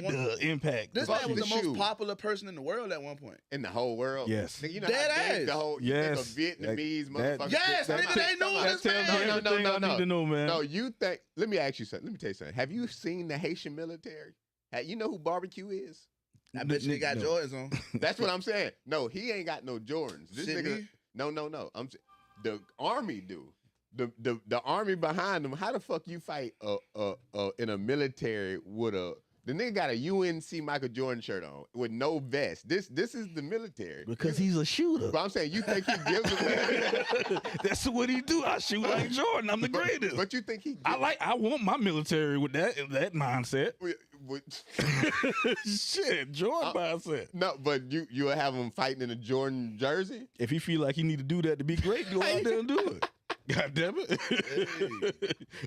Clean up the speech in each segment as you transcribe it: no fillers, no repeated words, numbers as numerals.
made the impact. This man was the most popular person in the world at one point. In the whole world? Yes. Nigga, you know Dead how big ass. the whole Yes. Vietnamese motherfucker. Yes, nigga, they know this man. Everything I need to know, man. No, you think, let me ask you something. Let me tell you something. Have you seen the Haitian military? You know who barbecue is? I bet you they got Jordans on. That's what I'm saying. No, he ain't got no Jordans. This nigga, no. The army do. The army behind them. How the fuck you fight in a military with the nigga got a UNC Michael Jordan shirt on with no vest. This is the military. Because he's a shooter. But I'm saying, you think he gives a That's what he do. I shoot like Jordan. I'm the greatest. But you think he? I want my military with that mindset. Shit, Jordan mindset. No, but you will have him fighting in a Jordan jersey. If he feel like he need to do that to be great, go out there and do it. God damn it. Hey.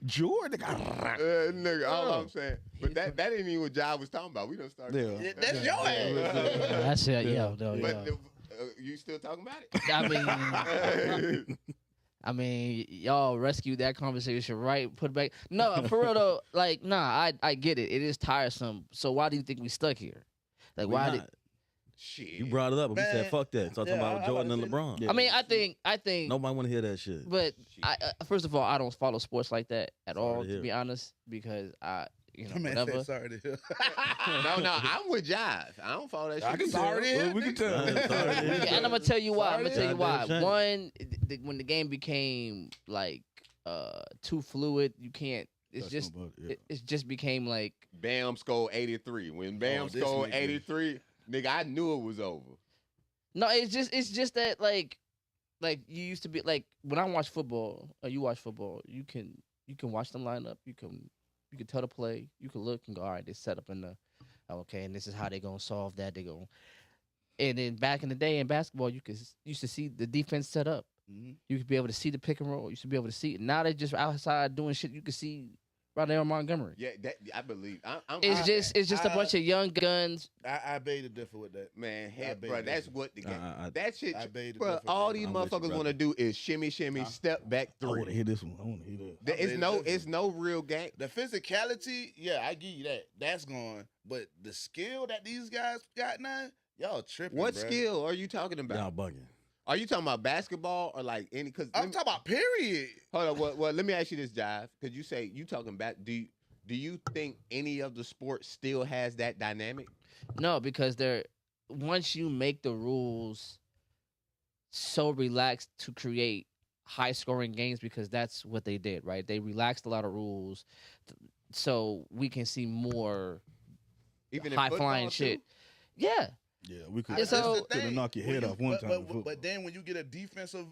Jordan. Nigga, all I'm saying. But that ain't even what Jai was talking about. We done started. Yeah, that's your ass. That's it. Yeah. But you still talking about it? I mean, y'all rescued that conversation, right? Put it back. No, for real though. Like, nah, I get it. It is tiresome. So why do you think we stuck here? Like, why did? Shit. You brought it up, but we said fuck that. Talking about Jordan and LeBron. Yeah. I mean, I think nobody want to hear that shit. But first of all, I don't follow sports like that at all, to be honest, because whatever. Sorry to hear. No, I'm with Jive. I don't follow that shit. I can sorry. We can tell. And I'm gonna tell you why. One, when the game became like too fluid, you can't. It's just it just became like Bam scored 83. When Bam scored 83, nigga, I knew it was over. No, it's just that like you used to be like when I watch football or you watch football, you can watch them line up, you can tell the play, you can look and go, all right, they set up in the and this is how they gonna solve that. And then back in the day in basketball, you used to see the defense set up. Mm-hmm. You could be able to see the pick and roll. You used to be able to see it. Now they just outside doing shit. You can see right there on Montgomery. Yeah, that I believe. It's just a bunch of young guns. I beg to differ with that. Man, bro, that's what the game. That shit, bro. All these motherfuckers want to do is shimmy, step back three. I want to hear this one. I want to hear this. It's no real game. The physicality, yeah, I give you that. That's gone. But the skill that these guys got now, y'all tripping. What skill are you talking about? Y'all bugging. Are you talking about basketball or like any? Cause I'm talking about period. Hold on. Well, let me ask you this, Jive. Because you say you talking about. Do you think any of the sports still has that dynamic? No, because once you make the rules so relaxed to create high scoring games, because that's what they did, right? They relaxed a lot of rules, so we can see more even high flying shit. Yeah. Yeah, we could knock your head off one time. But then when you get a defensive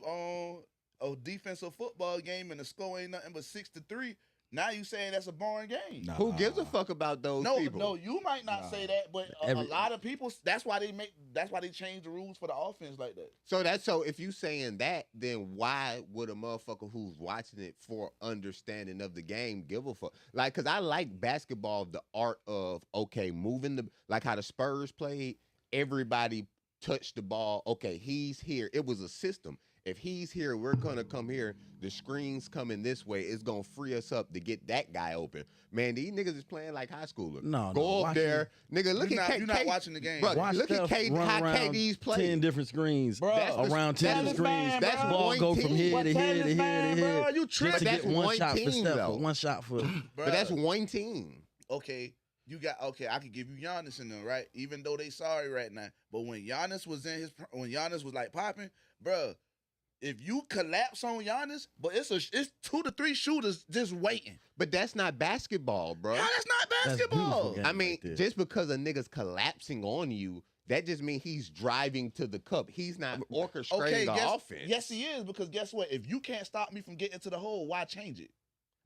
football game and the score ain't nothing but 6-3, now you saying that's a boring game. Nah. Who gives a fuck about those people? No, you might not say that, but a lot of people. That's why they change the rules for the offense like that. So if you saying that, then why would a motherfucker who's watching it for understanding of the game give a fuck? Like, cause I like basketball, the art of moving like how the Spurs played. Everybody touched the ball. Okay, he's here. It was a system. If he's here, we're gonna come here. The screen's coming this way. It's gonna free us up to get that guy open. Man, these niggas is playing like high schoolers. Go up there, nigga. Look at you're not watching the game. Bro, look at how KD's playing. 10 different screens, around 10 screens. Man, that's ball go from here to here to here to here. Bro, you tripping? That's one shot team, for Steph, though. one shot for. But that's one team. Okay. I could give you Giannis in them, right? Even though they sorry right now. But when Giannis was like popping, bro, if you collapse on Giannis, but it's 2 to 3 shooters just waiting. But that's not basketball, bro. How that's not basketball? I mean, just because a nigga's collapsing on you, that just means he's driving to the cup. He's not orchestrating the offense. Yes, he is, because guess what? If you can't stop me from getting to the hole, why change it?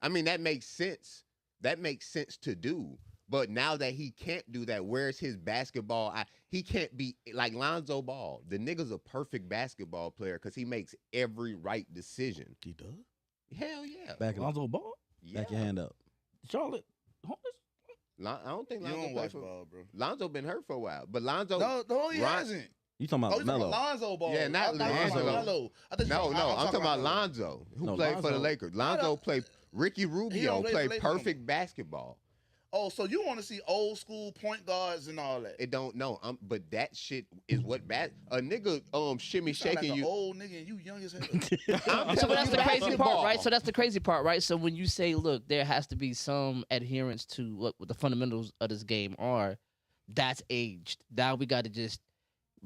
I mean, that makes sense. That makes sense to do. But now that he can't do that, where's his basketball? He can't be like Lonzo Ball. The nigga's a perfect basketball player because he makes every right decision. He does? Hell yeah. Back Lonzo Ball? Yeah. Back your hand up. Charlotte I don't think Lonzo you don't watch ball, bro. Lonzo been hurt for a while. But Lonzo... No, he hasn't. You talking about Melo? Lonzo Ball. Yeah, not Lonzo. No, I'm talking about Lonzo, who played for the Lakers. Lonzo played... Ricky Rubio played perfect basketball. Oh, so you want to see old school point guards and all that? It don't know. But that shit is what a nigga shimmy You sound shaking like you. an old nigga and you young as hell. So that's the crazy basketball. part, right? So that's the crazy part, right? So when you say, look, there has to be some adherence to what the fundamentals of this game are, that's aged. Now we got to just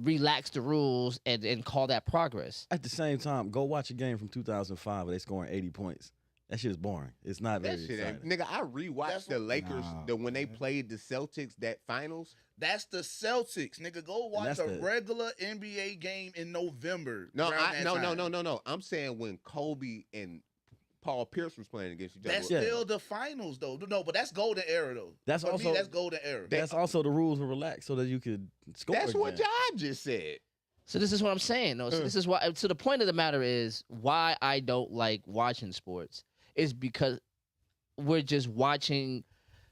relax the rules and call that progress. At the same time, go watch a game from 2005 where they scoring 80 points. That shit is boring. It's not very That shit ain't, exciting. nigga. I rewatched the Lakers when they played the Celtics that finals. That's the Celtics, nigga. Go watch that's a the- regular NBA game in November. No, around that time. no. I'm saying when Kobe and Paul Pierce was playing against each other. That's still the finals, though. No, but that's golden era, though. That's For me, also- that's golden era. That's also the rules were relaxed so that you could score. That's what again. y'all just said. So this is what I'm saying, though. So this is why. So the point of the matter is why I don't like watching sports is because we're just watching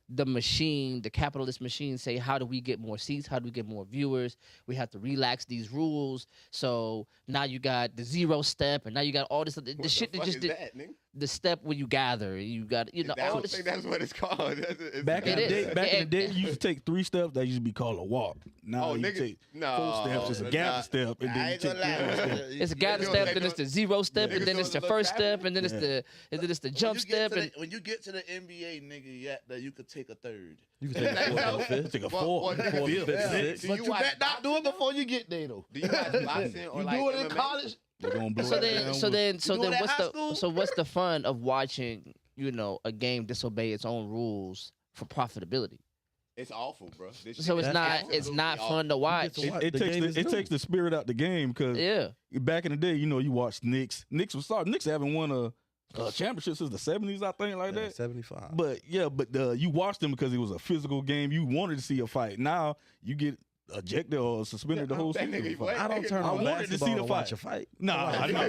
the machine, the capitalist machine, say, how do we get more seats? How do we get more viewers? We have to relax these rules. So now you got the 0 step, and now you got all this. The shit that just did. The step where you gather, you got I all don't this. think that's what it's called. Back in It the is. day, in the day, you used to take 3 steps. That used to be called a walk. Now Oh, you nigga, take no, 4 steps. It's a gather step, and I then you ain't take gonna 3 lie. steps. It's a gather doing- step, they then it's the doing- 0 step, niggas and then doing it's the the first little step, and then it's the jump step, and when you get to the NBA, nigga, that you could take a third. You can take a fourth, fifth. Take a What- 4, what- 4, Yeah. 5th, 6th. Do But you you watch better not do it before you get there, though. Do you watch boxing or You like do it in MMA? college. They're gonna blow so it then, down so with- then, so You do then, it at what's high the school? so what's the fun of watching, a game disobey its own rules for profitability? It's awful, bro. This So shit it's is not absolutely fun awful. to watch. to watch. It The takes game is it new. takes the spirit out the game because Yeah, back in the day, you watched Knicks. Knicks was sorry. Knicks haven't won a championship since the 70s, I think, like that. 75. But you watched them because it was a physical game. You wanted to see a fight. Now you get ejected or suspended the whole that season. nigga, for what? fight. I don't turn I on wanted to basketball see the to watch a fight. fight. Nah,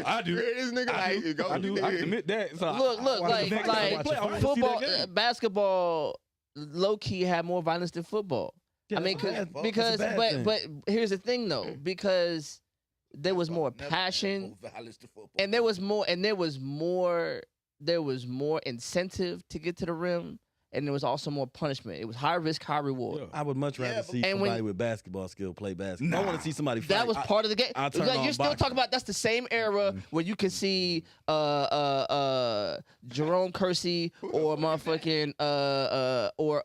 I do. This nigga I do. like, go I do. I can admit that. So look, I watch like the next time I watch a fight, I wanna see that football, game. basketball, low key had more violence than football. Yeah, I mean, that's bad. because, That's a bad but thing. here's the thing though, because there was more Never passion, more violence to football. and there was more incentive to get to the rim, and there was also more punishment. It was high risk, high reward. Yeah. I would much rather Yeah, but- see And when- somebody with basketball skill play basketball. I Nah. want to see somebody fight. That was part of the game. I'll turn Like, on you're still boxing. talking about that's the same era where you can see Jerome Kersey or motherfucking or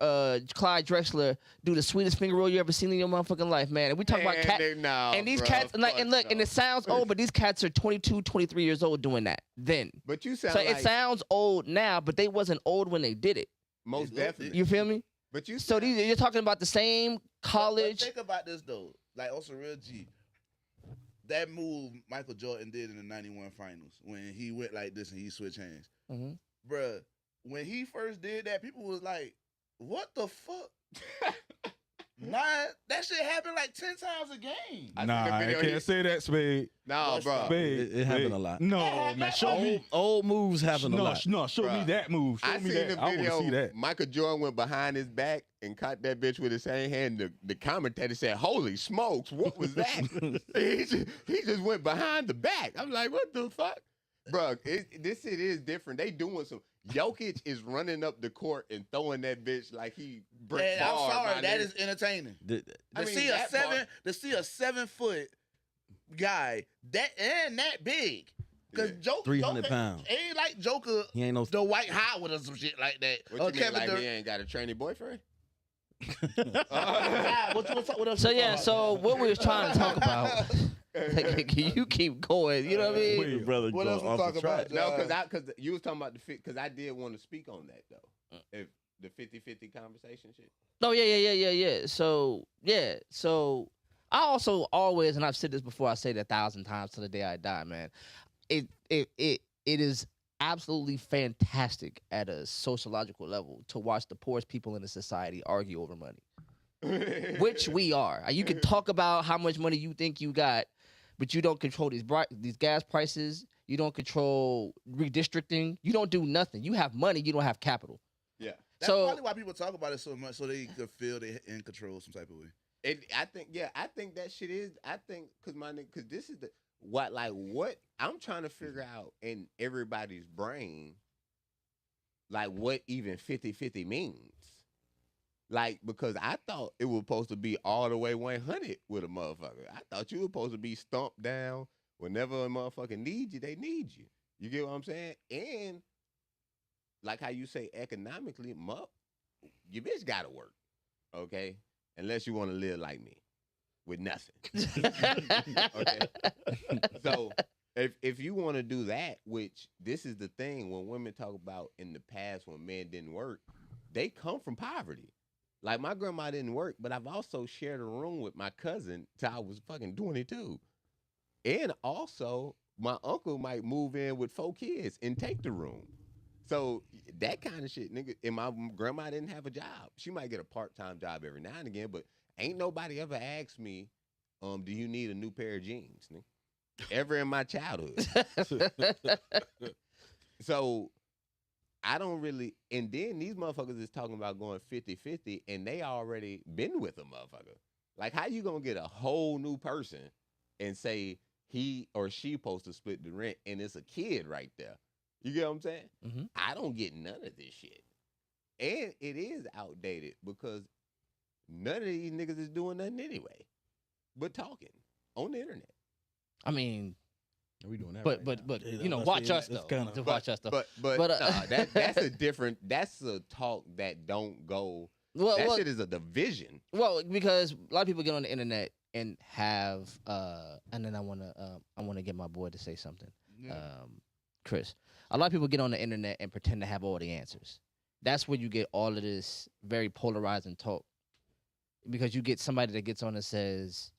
Clyde Drexler do the sweetest finger roll you ever seen in your motherfucking life, man. And we talk about Man, cat they- nah, and these bro, cats and fuck look, and no. it sounds old, but these cats are 22, 23 years old doing that then. But you sound So like it sounds old now, but they wasn't old when they did it. most They look definitely. You feel me? But you So these you're talking about the same But college. think about this though, like also real G. That move Michael Jordan did in the '91 finals when he went like this and he switched hands, Mhm. bruh. When he first did that, people was like, "What the fuck?" Nah, that shit happened like 10 times a game. I Nah, seen the I video. can't say that, Spade. Nah, bro. Spade. It happened Spade. a lot. No, That man, show me. Old moves happen a No, lot. no, show me Bruh. that move. Show I me seen that. the I want to video. see that. Michael Jordan went behind his back and caught that bitch with his same hand. The commentator said, "Holy smokes, what was that?" he just went behind the back. I'm like, what the fuck, bro? This shit is different. They doing some. Jokic is running up the court and throwing that bitch like he Brett And I'm Favre, sorry, my that nigga. is entertaining. I To mean, see a that seven, part- to see a 7-foot guy that big, because Yeah. Joker 300 pounds. ain't like Joker, He ain't no. the White Howard or some shit like that. What Or you mean, Kevin like Durant. he ain't got a trainee boyfriend? What you what else So you yeah, talking so about? what we was trying to talk about. Like, you keep going. You know what I mean? Wait, brother, What go else we off talk the about? track. No, because you was talking about the fit. Because I did want to speak on that though. If the 50-50 conversation shit. Oh yeah. So I also always, and I've said this before, I say it 1,000 times till the day I die, man. It is absolutely fantastic at a sociological level to watch the poorest people in the society argue over money, which we are. You can talk about how much money you think you got, but you don't control these gas prices. You don't control redistricting. You don't do nothing. You have money. You don't have capital. Yeah. That's So- probably why people talk about it so much, so they could feel they in control some type of way. I think that shit is. I think because this is what I'm trying to figure out in everybody's brain, like what even 50-50 means. Like, because I thought it was supposed to be all the way 100 with a motherfucker. I thought you were supposed to be stumped down. Whenever a motherfucker needs you, they need you. You get what I'm saying? And like how you say economically, your bitch gotta work, okay? Unless you want to live like me with nothing. Okay. So if you want to do that, which this is the thing when women talk about in the past when men didn't work, they come from poverty. Like my grandma didn't work, but I've also shared a room with my cousin till I was fucking 22. And also, my uncle might move in with 4 kids and take the room. So that kind of shit, nigga. And my grandma didn't have a job. She might get a part-time job every now and again, but ain't nobody ever asked me, do you need a new pair of jeans, nigga? Ever in my childhood. So I don't really, and then these motherfuckers is talking about going 50-50 and they already been with a motherfucker. Like how you gonna get a whole new person and say, he or she supposed to split the rent, and it's a kid right there. You get what I'm saying? Mm-hmm. I don't get none of this shit. And it is outdated because none of these niggas is doing nothing anyway but talking on the internet. I mean, we doing that but you know, watch us though. Watch us though. But nah, that's a different. That's a talk that don't go. Well, that shit is a division. Well, because a lot of people get on the internet and have, and then I wanna get my boy to say something. Yeah. Chris, a lot of people get on the internet and pretend to have all the answers. That's where you get all of this very polarizing talk, because you get somebody that gets on and says,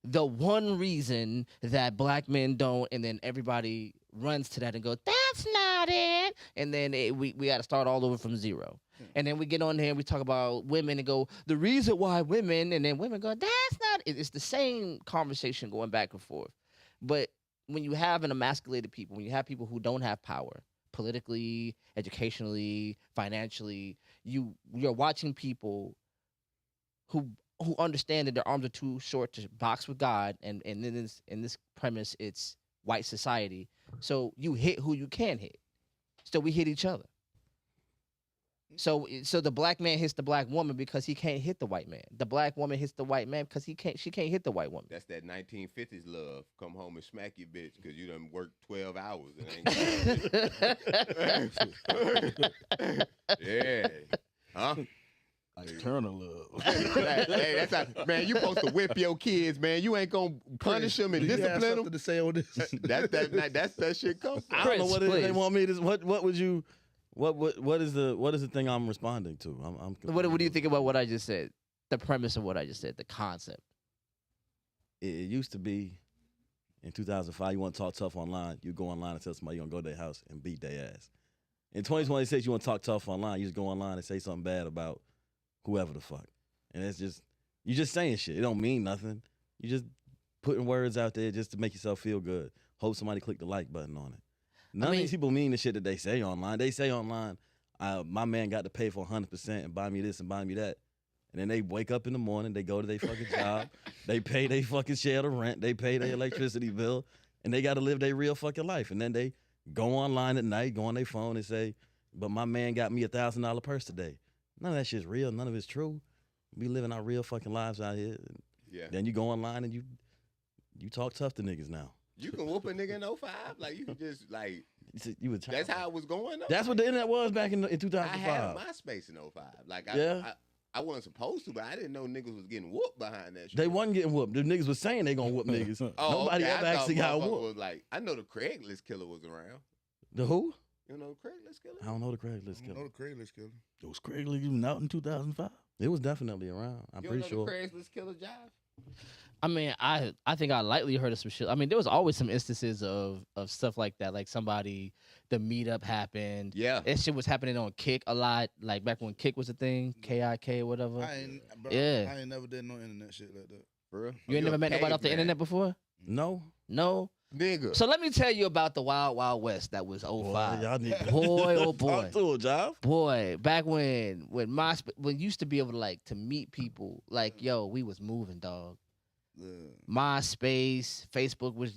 the one reason that black men don't, and then everybody runs to that and goes, that's not it. And then we got to start all over from zero. And then we get on here and we talk about women and go, the reason why women, and then women go, that's not it. It's the same conversation going back and forth. But when you have an emasculated people, when you have people who don't have power, politically, educationally, financially, you're watching people who understand that their arms are too short to box with God, and in this premise, it's white society. So you hit who you can hit. So we hit each other. So the black man hits the black woman because he can't hit the white man. The black woman hits the white man because she can't hit the white woman. That's that 1950s love. Come home and smack your bitch because you done worked 12 hours and ain't yeah. Huh? Eternal love. Hey, that's how, man, you supposed to whip your kids, man. You ain't gonna punish them and Do you have discipline something them. to say on this? That's that shit comes from. I don't know what it is they please. want me to. What would you? What is the thing I'm responding to? What do you think about what I just said? The premise of what I just said, the concept. It used to be in 2005. You want to talk tough online, you go online and tell somebody you're gonna go to their house and beat their ass. In 2026, you want to talk tough online, you just go online and say something bad about whoever the fuck, and it's just you just saying shit. It don't mean nothing. You just putting words out there just to make yourself feel good. Hope somebody click the like button on it. None of these people mean the shit that they say online. They say online, my man got to pay for 100% and buy me this and buy me that. And then they wake up in the morning, they go to their fucking job, they pay their fucking share of rent, they pay their electricity bill, and they got to live their real fucking life. And then they go online at night, go on their phone and say, but my man got me $1,000 purse today. None of that shit's real. None of it's true. We living our real fucking lives out here. Yeah. Then you go online and you talk tough to niggas now. You can whoop a nigga in 05. Like, you can just, like, You was that's how it was going, though. That's what the internet was back in I 2005. had MySpace in 05. Like, I wasn't supposed to, but I didn't know niggas was getting whooped behind that shit. They wasn't getting whooped. The niggas was saying they gonna whoop niggas. Nobody okay. ever I thought actually got motherfucker whooped. was like, I know the Craigslist killer was around. The who? You know the Craigslist killer? I don't know the Craigslist I know killer. the Craigslist killer. Was Craigslist even out in 2005? It was definitely around. I'm You pretty don't know sure. the Craigslist killer, Jive? I mean, I think I lightly heard of some shit. I mean, there was always some instances of stuff like that. Like the meetup happened. Yeah. That shit was happening on Kick a lot. Like back when Kick was a thing, KIK or whatever. I ain't never did no internet shit like that. For real? You ain't never met nobody off the internet before? No. No. Nigga. So let me tell you about the Wild Wild West that was 05. Boy, y'all need to Boy, oh boy. talk to a job. Boy, back when you used to be able to meet people, like, yo, we was moving, dog. MySpace, Facebook was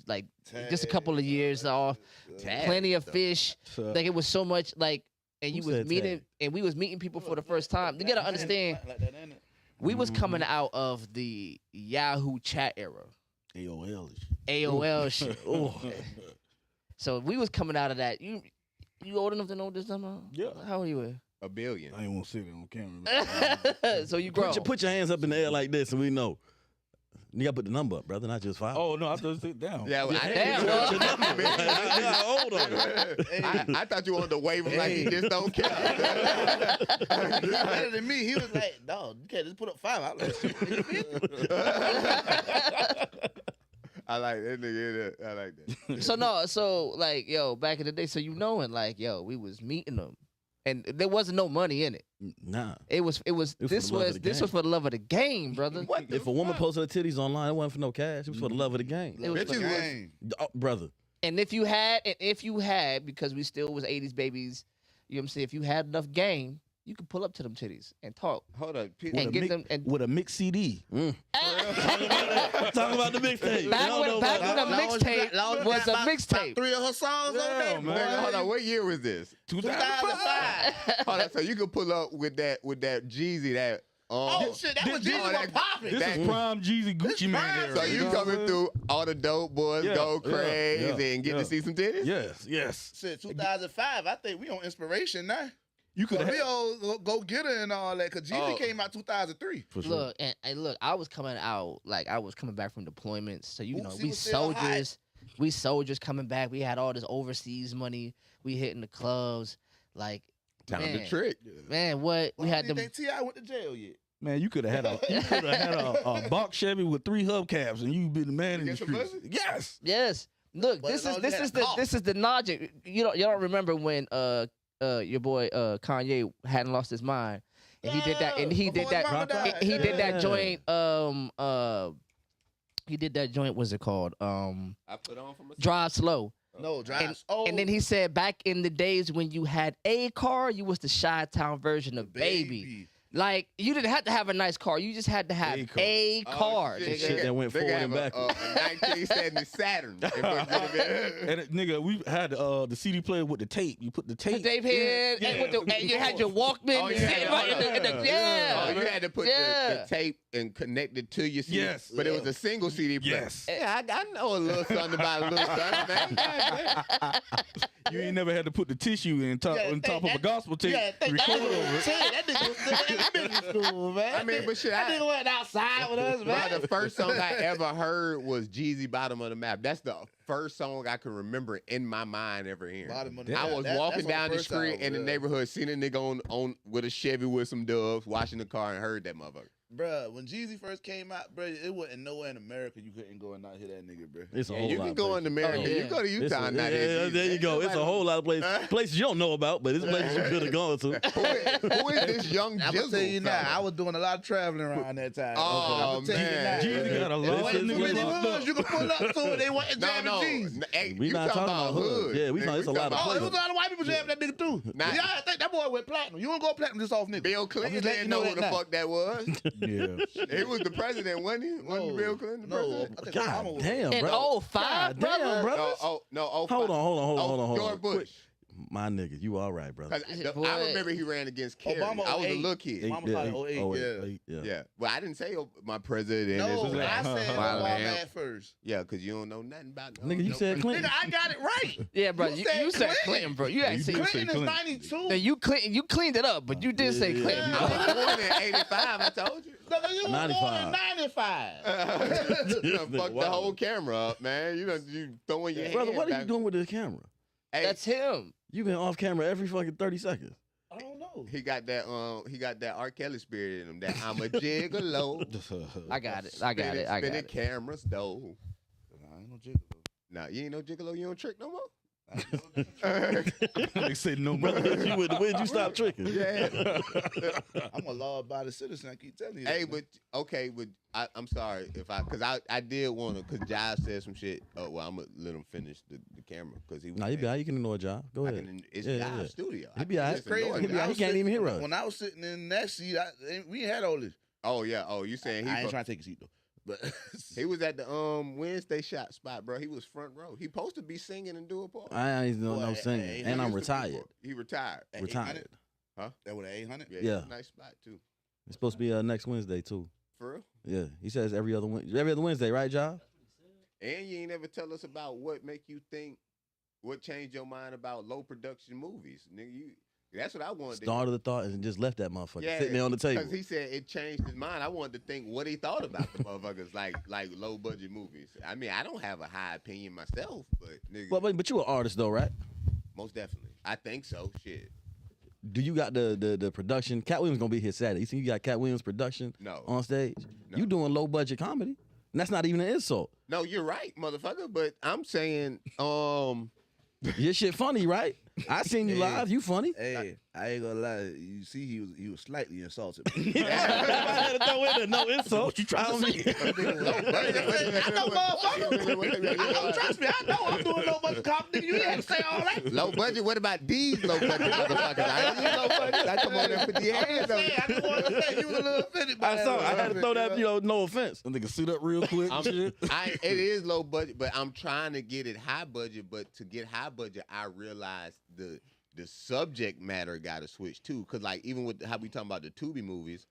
just a couple of years off. Plenty of fish. Like, it was so much, like, and you Who was said meeting, tag? and we was meeting people for the first time. You gotta understand, Like that, ain't it? we was coming out of the Yahoo chat era, AOL. AOL shit. Oh, so we was coming out of that. You old enough to know this number? Yeah. How old you were? A billion. I ain't want to say that on camera. So you grow. Put your hands up in the air like this, and we know. You gotta put the number up, brother, not just 5. Oh no, I just sit down. Yeah, well, I Damn, didn't well. How old are you? I thought you wanted to wave him like he just don't care. He better than me. He was like, "No, you can't just put up 5." I was like, "Shit, I like that nigga. I like that. So like, yo, back in the day, so you knowing, like, yo, we was meeting them, and there wasn't no money in it. Nah. It was. for This the love of the was game. for the love of the game, brother. What the If a woman fuck? posted her titties online, it wasn't for no cash. It was for the love of the game. It was Bitches for- was- Oh, brother. And if you had, because we still was 80s babies, you know what I'm saying? If you had enough game, you could pull up to them titties and talk Hold up. and get them. And With a mixed CD. Talk about the mixtape. back Y'all when know a about that. mixtape was a mixtape. 3 of her songs Yeah, on there, man. Nigga, hold on. What year was this? 2005. Hold on. So you could pull up with that Jeezy that. Oh shit, that was this- Jesus oh, was that- popping. This is prime Jeezy Gucci Man prime. era. So you know what I'm coming saying? through all the dope boys Yeah, go yeah, crazy and get yeah. to see some titties? Yes. Shit, 2005. I think we on inspiration now. You could So have we all go get her and all that. Cause Jeezy Oh. came out 2003. For sure. Look, and look, I was coming out, like, I was coming back from deployments. So, you know, Bootsy we was still hot. soldiers coming back. We had all this overseas money. We hitting the clubs. Like, Time man, to trick. man, what? We Well, had do you them. think T.I. went to jail yet? Man, you could have had a box Chevy with 3 hubcaps, and you'd be the man in You the get some streets. pussy? Yes. Yes. Look, But this as is long as this you is had a the car. this is the logic. You don't remember when your boy Kanye hadn't lost his mind, and he did that, and he did Before his that, mama died. he did that Yeah. joint. He did that joint. What's it called? I put on from a Drive Slow. No, drives. Oh, And then he said, back in the days when you had a car, you was the Chi-Town version of Baby. Like, you didn't have to have a nice car. You just had to have A car. a car. Oh, nigga. Shit that went They forward have and a backward. 1970 Saturn. They put it in. And nigga, we had the CD player with the tape. You put the tape. Dave head, Yeah. and you had your Walkman. Oh, you sitting had right to- in the- yeah. Oh, you had to put Yeah. the tape and connect it to your CD. Yes. But it was a single CD player. Yes. Yeah, I know a little something about a little something, man. God You ain't never had to put the tissue in top Yeah, on top of a that- gospel tape. Yeah, think record over it. that nigga was still in middle school, man. I mean, but shit, that nigga went outside with us, Bro, man. the first song I ever heard was Jeezy Bottom of the Map. That's the first song I can remember in my mind ever hearing. Bottom of the I Map. was That's walking on the down the first street album, in the yeah. neighborhood, seen a nigga on with a Chevy with some doves, washing the car, and heard that motherfucker. Bruh, when Jeezy first came out, bruh, it wasn't nowhere in America you couldn't go and not hear that nigga, bruh. It's a Yeah, whole you lot can of go places. into America. Oh, yeah. You go to It's Utah a- now. yeah, there you go. It's a whole lot of places you don't know about, but it's places you could have gone to. Who is this young I'm Jizzle? gonna tell you now, fella? I was doing a lot of traveling around that time. Oh, I'ma tell you man. now. Jeezy got a lot What of the niggas many locked up. hoods you can pull up to they wasn't jamming No. Jeezy. Hey, We you not talking talking about about hood. hood. Yeah, we Nigga, talking- it's a lot of Oh, it was places. a lot of white people jamming that nigga too. Nah. Yeah, I think that boy went platinum. You don't go platinum just off nigga. Bill I'm Clinton just letting didn't you know know who the that now. fuck that was. Yeah. He was the president, wasn't he? Wasn't Bill Clinton the No, president? I think God Obama was. damn, In bro. 05, God damn, brother. brother. No, Hold on. George Hold on. Bush. My nigga, you all right, brother. 'Cause Boy. I remember he ran against Kerry. Obama I was a 08. little kid. Mama started 08, yeah. Yeah. Well, I didn't say my president. No, is I said Wild Obama Lamb. at first. Yeah, because you don't know nothing about Nigga, you said Clinton. Nigga, I got it right. Yeah, bro. You You, said you said Clinton. Clinton, bro. You actually did say Clinton is Clinton. 92. No, you cleaned it up, but you did say Yeah, Clinton. yeah. I was born in 85, I told you. No, you was 95. born in 95. You done fucked the Wow. whole camera up, man. You throwing your Brother, hand what are back. you doing with this camera? Hey, That's him. You've been off camera every fucking 30 seconds. I don't know. he got that R. Kelly spirit in him. That I'm a gigolo. I got it. I got it. Spinning cameras though. I ain't no jiggle. Nah, you ain't no gigolo. You don't trick no more. They said no, Brother, brother. when'd you stop tricking? Yeah. I'm a law-abiding citizen. I keep telling you. Hey, that, man. but okay, but I'm sorry if because I did want to because Josh said some shit. Oh well, I'm gonna let him finish the camera because he. Nah, you be all right. You can ignore a job. Go I aid. can, it's Yeah, Josh's yeah. studio. He be all right. just ignore Crazy. it. He I was can't even sitting- hear us. When I was sitting in that seat, we ain't had all this. Oh yeah. Oh, you saying he? I ain't fuck- trying to take a seat though. But He was at the Wednesday shot spot, bro. He was front row. He supposed to be singing and do a part. I ain't no Boy, singing, hey, and I'm He used to do a retired. part. He retired. at Retired. 800? Huh? That was at 800. Yeah. It's a nice spot too. It's supposed to be next Wednesday too. For real. Yeah, he says every other Wednesday, right, John? And you ain't never tell us about what make you think, what changed your mind about low production movies, nigga. That's what I wanted. Started the thought and just left that motherfucker Yeah, sitting there on the table. Because he said it changed his mind. I wanted to think what he thought about the motherfuckers like low budget movies. I mean, I don't have a high opinion myself, but nigga, But you an artist though, right? most definitely. I think so. Shit. Do you got the production? Cat Williams gonna be here Saturday. You think you got Cat Williams production No. on stage? No. You doing low budget comedy? And that's not even an insult. No, you're right, motherfucker. But I'm saying, Your shit funny, right? I seen you Yeah. live. You funny. Hey, I ain't gonna lie. You see, he was slightly insulted. I had to throw in there, no insult. What you trying to say? I know, motherfucker. Trust me, I know I'm doing no much comedy. You ain't say all right. low budget. What about these low budget motherfuckers? I ain't low budget. I come on there and put your hands on. I just want to say you was a little offended by I that. saw. I had to throw that. No offense. I think suit up real quick. It is low budget, but I'm trying to get it high budget. But to get high budget, I realized the subject matter got to switch too. Cause like even with how we talking about the Tubi movies,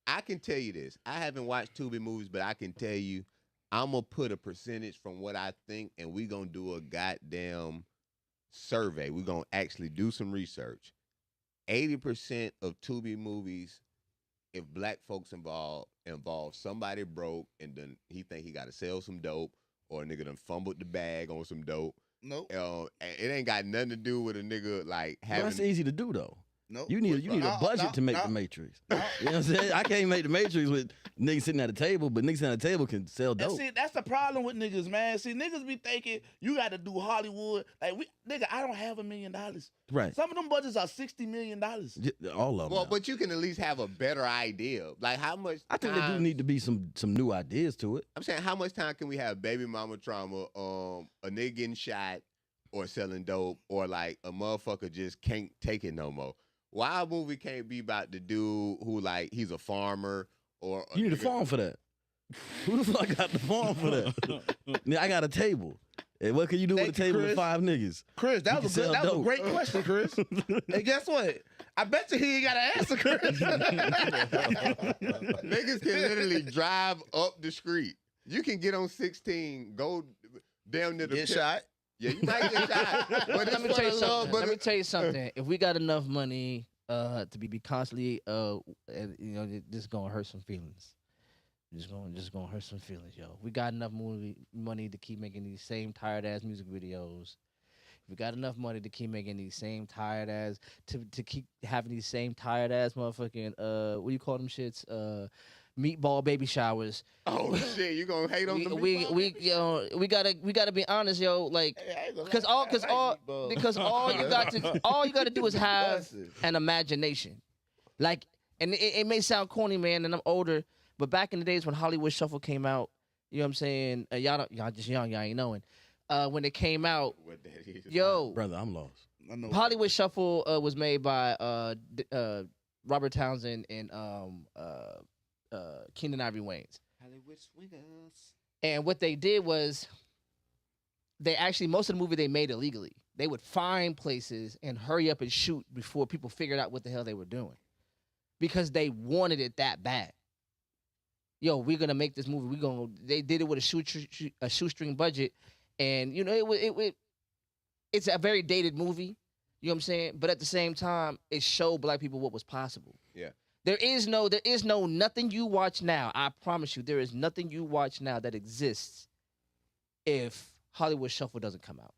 I can tell you this. I haven't watched Tubi movies, but I can tell you, I'm gonna put a percentage from what I think, and we gonna do a goddamn survey. We gonna actually do some research. 80% of Tubi movies, if black folks involve somebody broke and then he think he got to sell some dope, or a nigga done fumbled the bag on some dope. Nope. It ain't got nothing to do with a nigga like But having. that's easy to do though. Nope. You need a budget to make the Matrix. You know what I'm saying? I can't make the Matrix with niggas sitting at a table, but niggas sitting at a table can sell And dope. see, that's the problem with niggas, man. See, niggas be thinking you got to do Hollywood. Like, nigga, I don't have $1 million. Right. Some of them budgets are $60 million. All of them. well, now. but you can at least have a better idea. Like how much? I think there do time- need to be some new ideas to it. I'm saying how much time can we have baby mama trauma, a nigga getting shot or selling dope, or like a motherfucker just can't take it no more. Why a movie can't be about the dude who like he's a farmer or You need a nigga- farm for that. Who the fuck got the farm for that? I got a table. And what can you do with a Thank you, table with Chris. 5 niggas? Chris, that You was can a good. sell That was a dope. great question, Chris. And guess what? I bet you he ain't got an answer, Chris. Niggas can literally drive up the street. You can get on 16, go down to the Get pit. shot. Yeah, you might get shot. But it's Let me for tell you the love, something. but Let me tell you something. If we got enough money to be constantly just gonna hurt some feelings. Just gonna hurt some feelings, yo. We got enough money to keep making these same tired ass music videos. We got enough money to keep making these same tired ass to keep having these same tired ass motherfucking what do you call them shits? Meatball baby showers. oh shit, you gonna hate on the We we gotta be honest, yo. Like because all you got to do is have an imagination. Like, and it may sound corny, man, and I'm older, but back in the days when Hollywood Shuffle came out, you know what I'm saying? Y'all just young, y'all ain't knowing. When it came out, What that is. yo, Brother, I'm lost. I know. Hollywood Shuffle was made by Robert Townsend and Keenan Ivory Wayans. Hollywood swingers. And what they did was they actually, most of the movie they made illegally. They would find places and hurry up and shoot before people figured out what the hell they were doing. Because they wanted it that bad. Yo, we're going to make this movie. They did it with a shoestring budget. And, you know, it's a very dated movie. You know what I'm saying? But at the same time, it showed black people what was possible. Yeah. There is no nothing you watch now. I promise you, there is nothing you watch now that exists if Hollywood Shuffle doesn't come out.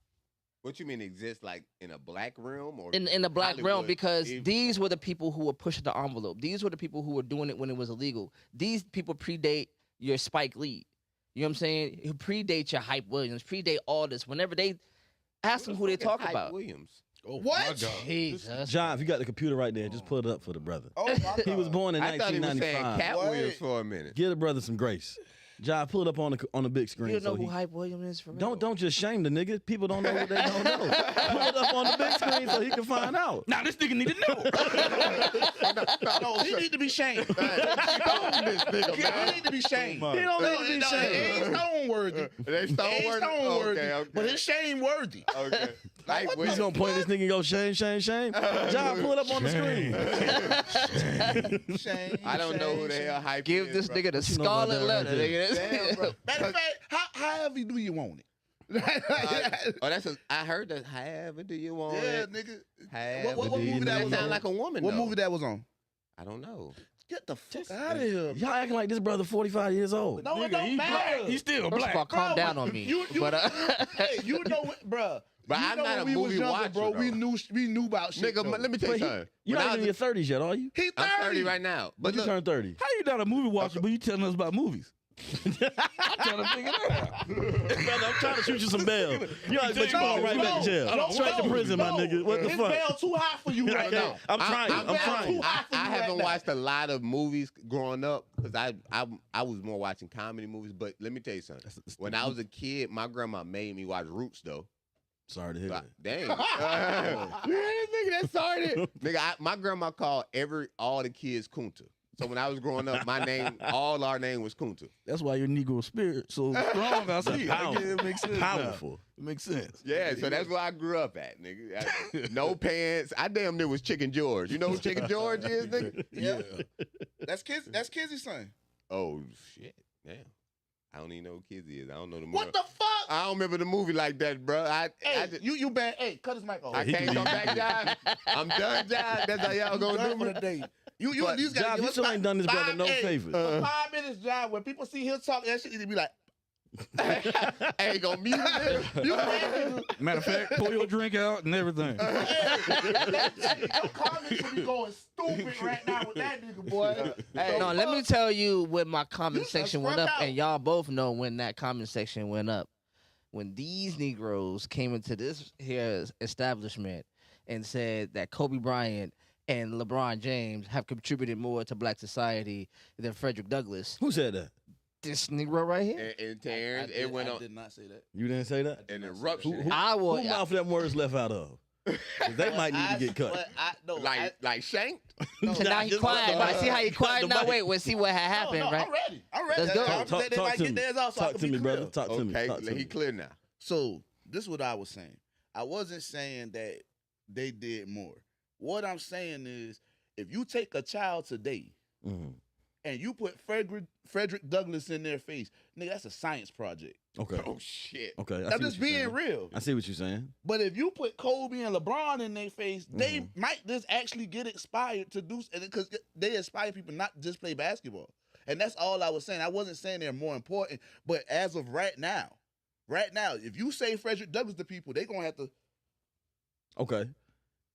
What you mean exists like in a black realm or In the black realm, Hollywood because even- these were the people who were pushing the envelope. These were the people who were doing it when it was illegal. These people predate your Spike Lee. You know what I'm saying? Who predate your Hype Williams, predate all this. Whenever they ask them who they talk Hype about. Williams. Oh, What? my God. Jesus. John, if you got the computer right there, just pull it up for the brother. Oh, my He was God. born in I thought he was saying 1995. Cat What? Williams for a minute. Give the brother some grace. Job, pull it up on the big screen. You don't know so who Hype Williams is for real? don't just shame the nigga. People don't know what they don't know. Pull it up on the big screen so he can find out. Now this nigga need to know. No, he need to be shamed. He need to be shamed. He don't need to be shamed. It ain't stone worthy. They stone worthy. Okay. But it's shame worthy. Okay. Like, what He's the gonna point this nigga and go shame. Job, pull it up on the screen. Shame. I don't know who the hell Hype Give is, this bro. nigga the know about scarlet that letter, right nigga. Damn, bro. Matter of fact, however do you want it? I heard that. However do you want Yeah, it? nigga. However What do movie you that that was sound on? like a woman. What though. movie that was on? I don't know. Get the fuck out of here. Y'all acting like this brother 45 years old. No, it Nigga, don't he matter. black. He's still First black. of all, calm Bro, down on me. You, But you know what, bruh. But you I'm know not when a we was movie younger, watcher, bro. though. We knew about shit. Nigga, though. let me tell you something. You're When not I even in was your 30s yet, are you? He 30. I'm 30 right now. But But you look, turned 30. How you not a movie watcher, but you telling us about movies? I'm trying to figure that out. Brother, I'm trying to shoot you some bail. You know, but you No, going right back to jail. no, Straight to prison, my no. nigga. What the His fuck? bail too high for you right now. I'm trying. I'm I'm trying. too high for I you haven't right now. watched a lot of movies growing up because I was more watching comedy movies. But let me tell you something. When I was a kid, my grandma made me watch Roots though. Sorry to hear that. Dang. You hear this nigga that started? Nigga, my grandma called all the kids Kunta. So when I was growing up, all our name was Kunta. That's why your Negro spirit so strong. I see. Powerful. It makes sense. now. Powerful. It makes sense. Yeah, so that's where I grew up at, nigga. No pants. I damn near was Chicken George. You know who Chicken George is, nigga? Yeah. That's Kizzy's son. Oh shit. Damn. I don't even know who Kizzy is. I don't know the movie. What the fuck? I don't remember the movie like that, bro. I Hey, just, you bad. Hey, cut his mic off. I can't come back, Job. I'm done, Job. That's how y'all gonna Done do for me. the day. You But, these guys Job, give you us still ain't done this brother five- no hey, favors. For 5 minutes, Job, when people see him talk, that shit need to be like, I ain't gonna mute it. you crazy. Matter of fact, pour your drink out and everything. Your comments should be going stupid right now with that nigga, boy. Hey, no, let me tell you when my comment You section just went up, struck out. and y'all both know when that comment section went up. When these Negroes came into this here establishment and said that Kobe Bryant and LeBron James have contributed more to black society than Frederick Douglass. Who said that? This Negro right here. And Terrence, it went I on did not say that. You didn't say that? an eruption. I will. Who mouth them words left out of? 'Cause they might need to get cut. But I, no, Like shanked. no, So now he just quiet. cut the Right? mic. See how he Cut quiet the now? mic. Wait, we'll see what had happened, no, right? I'm ready. Let's go. They might to get me. theirs off, so I Talk can to be me, clear. brother. Talk to me. Okay, Talk to he me. clear now. So this is what I was saying. I wasn't saying that they did more. What I'm saying is, if you take a child today Mhm. and you put Frederick Douglass in their face, nigga, that's a science project. Okay. Oh shit. Okay. I see I'm what just you're being saying. real. I see what you're saying. But if you put Kobe and LeBron in their face, they might just actually get inspired to do, because they inspire people not just play basketball. And that's all I was saying. I wasn't saying they're more important, but as of right now, if you say Frederick Douglass to people, they're gonna have to. Okay.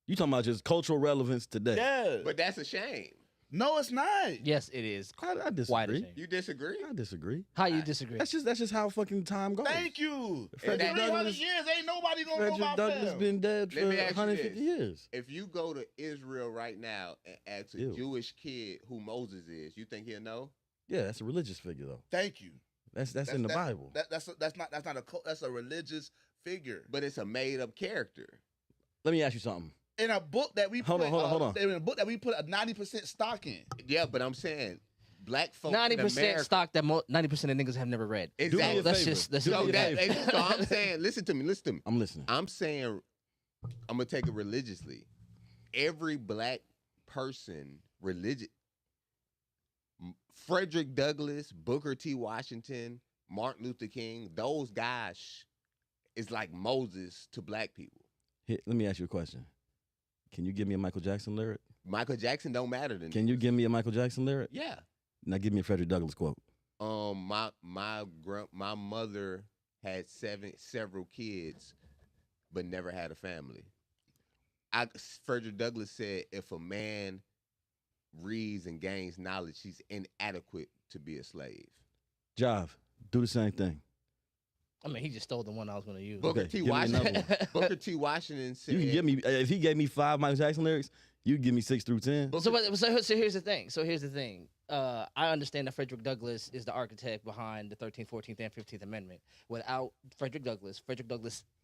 You talking about just cultural relevance today? Yeah. But that's a shame. No, it's not. Yes, it is. I Why disagree. the shame? You disagree? I disagree. How you disagree? That's just how fucking time goes. Thank you. Frederick 300 Douglass- years, ain't nobody gonna know Frederick about Douglass them. been dead for Let me ask you 150 this. years. If you go to Israel right now and ask a Ew. Jewish kid who Moses is, you think he'll know? Yeah, that's a religious figure though. Thank you. That's in the Bible. That's not that's a religious figure. But it's a made up character. Let me ask you something. In a book that we Hold on. in a book that we put a 90% stock in. Yeah, but I'm saying black folks 90% in America, stock that 90% of niggas have never read. Do me a Exactly. Let's favor. just let's Do just me So, a leave favor. that. so I'm saying, listen to me. I'm listening. I'm saying, I'm gonna take it religiously. Every black person, Frederick Douglass, Booker T. Washington, Martin Luther King, those guys is like Moses to black people. Here, let me ask you a question. Can you give me a Michael Jackson lyric? Michael Jackson don't matter to Can you give me a Michael Jackson lyric? Yeah. Now give me a Frederick Douglass quote. My mother had several kids, but never had a family. Frederick Douglass said, if a man reads and gains knowledge, he's inadequate to be a slave. Jive, do the same thing. I mean, he just stole the one I was going to use. Booker Okay, T. give me another Washington. Booker T. Washington said, You can give me if he gave me 5 Michael Jackson lyrics, You give me 6 through 10. So here's the thing. I understand that Frederick Douglass is the architect behind the 13th, 14th, and 15th Amendment. Without Frederick Douglass,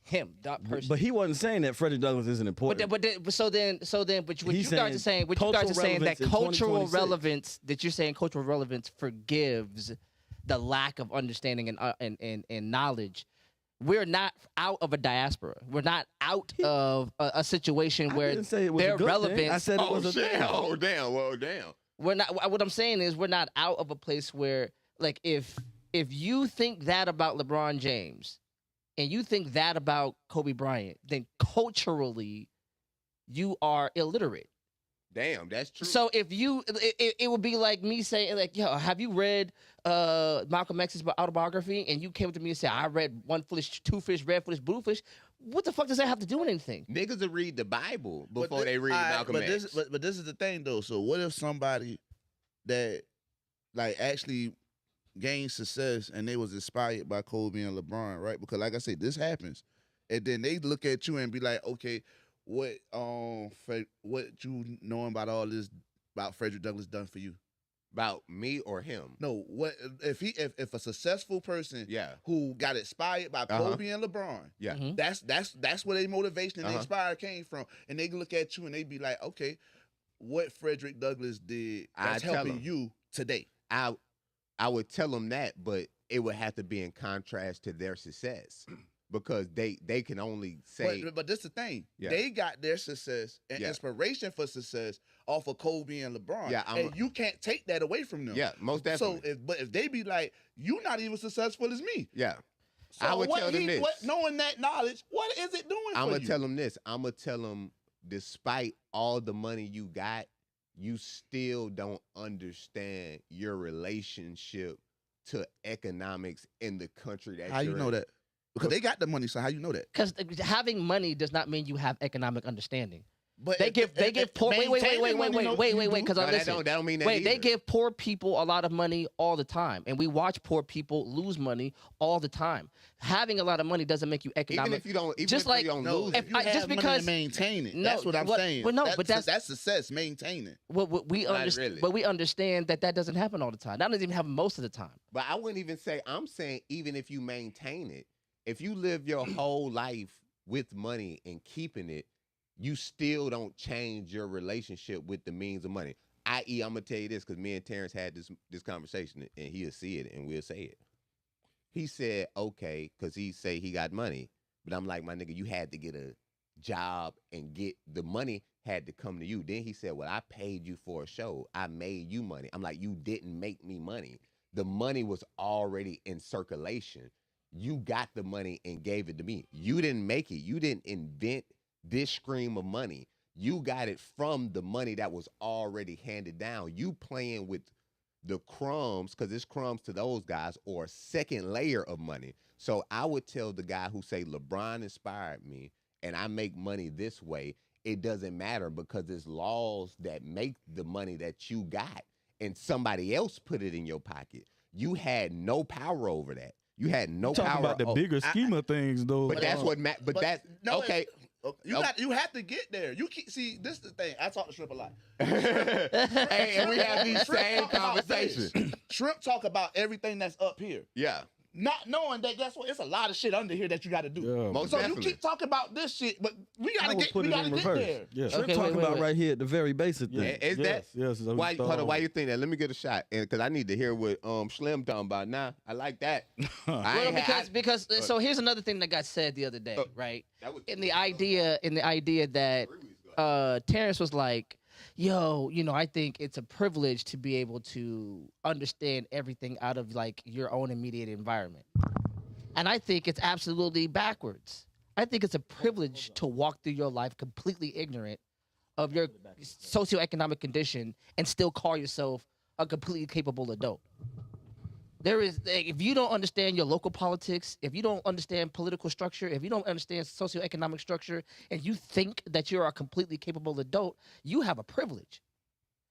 him, that person. But he wasn't saying that Frederick Douglass isn't important. But what He's you guys are saying, that cultural relevance, that you're saying cultural relevance forgives the lack of understanding and knowledge. We're not out of a diaspora. We're not out of a situation I where didn't say it was their a good thing. relevance. I said it was a shit. thing. Oh, damn. Well, damn. We're not. What I'm saying is we're not out of a place where, like, if you think that about LeBron James, and you think that about Kobe Bryant, then culturally, you are illiterate. Damn, that's true. So if it would be like me saying, like, yo, have you read Malcolm X's autobiography? And you came up to me and said, I read 1 fish, 2 fish, red fish, blue fish. What the fuck does that have to do with anything? Niggas will read the Bible before they read Malcolm X. But this is the thing, though. So what if somebody that, like, actually gained success and they was inspired by Kobe and LeBron, right? Because, like I said, this happens. And then they look at you and be like, okay, what you knowing about all this about Frederick Douglass done for you? About me or him? No, what if a successful person who got inspired by Kobe and LeBron, that's where their motivation and inspire came from. And they look at you and they be like, okay, what Frederick Douglass did that's helping you today? I would tell them that, but it would have to be in contrast to their success. Because they can only say... But this is the thing. Yeah. They got their success and inspiration for success off of Kobe and LeBron. Yeah, and you can't take that away from them. Yeah, most definitely. So, if they be like, you're not even successful as me. Yeah. So I would tell them this. Knowing that knowledge, what is it doing for you? I'm going to tell them this. I'm going to tell them, despite all the money you got, you still don't understand your relationship to economics in the country that How you're you know in. that? Because they got the money, so how you know that? Because having money does not mean you have economic understanding. But they give poor wait, because that don't mean that wait, either. they give poor people a lot of money all the time, and we watch poor people lose money all the time. Having a lot of money doesn't make you economic. Even if you don't, just if like you don't no, lose if you have just money because to maintain it. No, That's what I'm saying. Well, no, but that's success, maintaining. What we understand, really. but we understand that doesn't happen all the time. That doesn't even happen most of the time. But I wouldn't even say. I'm saying even if you maintain it, if you live your whole life with money and keeping it, you still don't change your relationship with the means of money. I.e., I'm going to tell you this because me and Terrence had this conversation, and he'll see it, and we'll say it. He said, okay, because he say he got money. But I'm like, my nigga, you had to get a job and get the money had to come to you. Then he said, well, I paid you for a show. I made you money. I'm like, you didn't make me money. The money was already in circulation. You got the money and gave it to me. You didn't make it. You didn't invent this stream of money. You got it from the money that was already handed down. You playing with the crumbs, because it's crumbs to those guys, or a second layer of money. So I would tell the guy who say, LeBron inspired me and I make money this way, it doesn't matter because there's laws that make the money that you got and somebody else put it in your pocket. You had no power over that. You had no power. Talking about the bigger scheme of things, though. But that's what. But that's no, okay. You have to get there. You see, this is the thing. I talk to Shrimp a lot. Hey, and we have these same talk about conversations. Shrimp talk about everything that's up here. Yeah. Not knowing that, guess what? It's a lot of shit under here that you got to do. Yeah, Most so definitely. you keep talking about this shit, but we gotta get there. Yeah. Shrimp talking about right here at the very basic thing. Is that yes, why? Hold on, why you think that? Let me get a shot, and because I need to hear what Slim talking about. Nah, I like that. Because so here's another thing that got said the other day, right? In the idea that Terrence was like, yo, I think it's a privilege to be able to understand everything out of like your own immediate environment. And I think it's absolutely backwards. I think it's a privilege to walk through your life completely ignorant of your socioeconomic condition and still call yourself a completely capable adult. If you don't understand your local politics, if you don't understand political structure, if you don't understand socioeconomic structure, and you think that you're a completely capable adult, you have a privilege.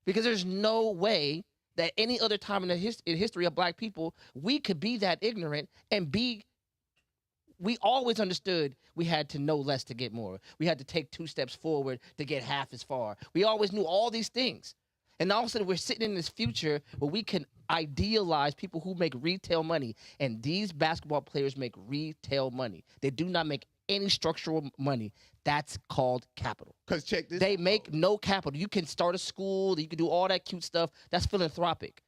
Because there's no way that any other time in the history of black people, we could be that ignorant and be we always understood we had to know less to get more. We had to take 2 steps forward to get half as far. We always knew all these things. And all of a sudden, we're sitting in this future where we can idealize people who make retail money. And these basketball players make retail money. They do not make any structural money. That's called capital. Because check this They out. make no capital. You can start a school. You can do all that cute stuff. That's philanthropic.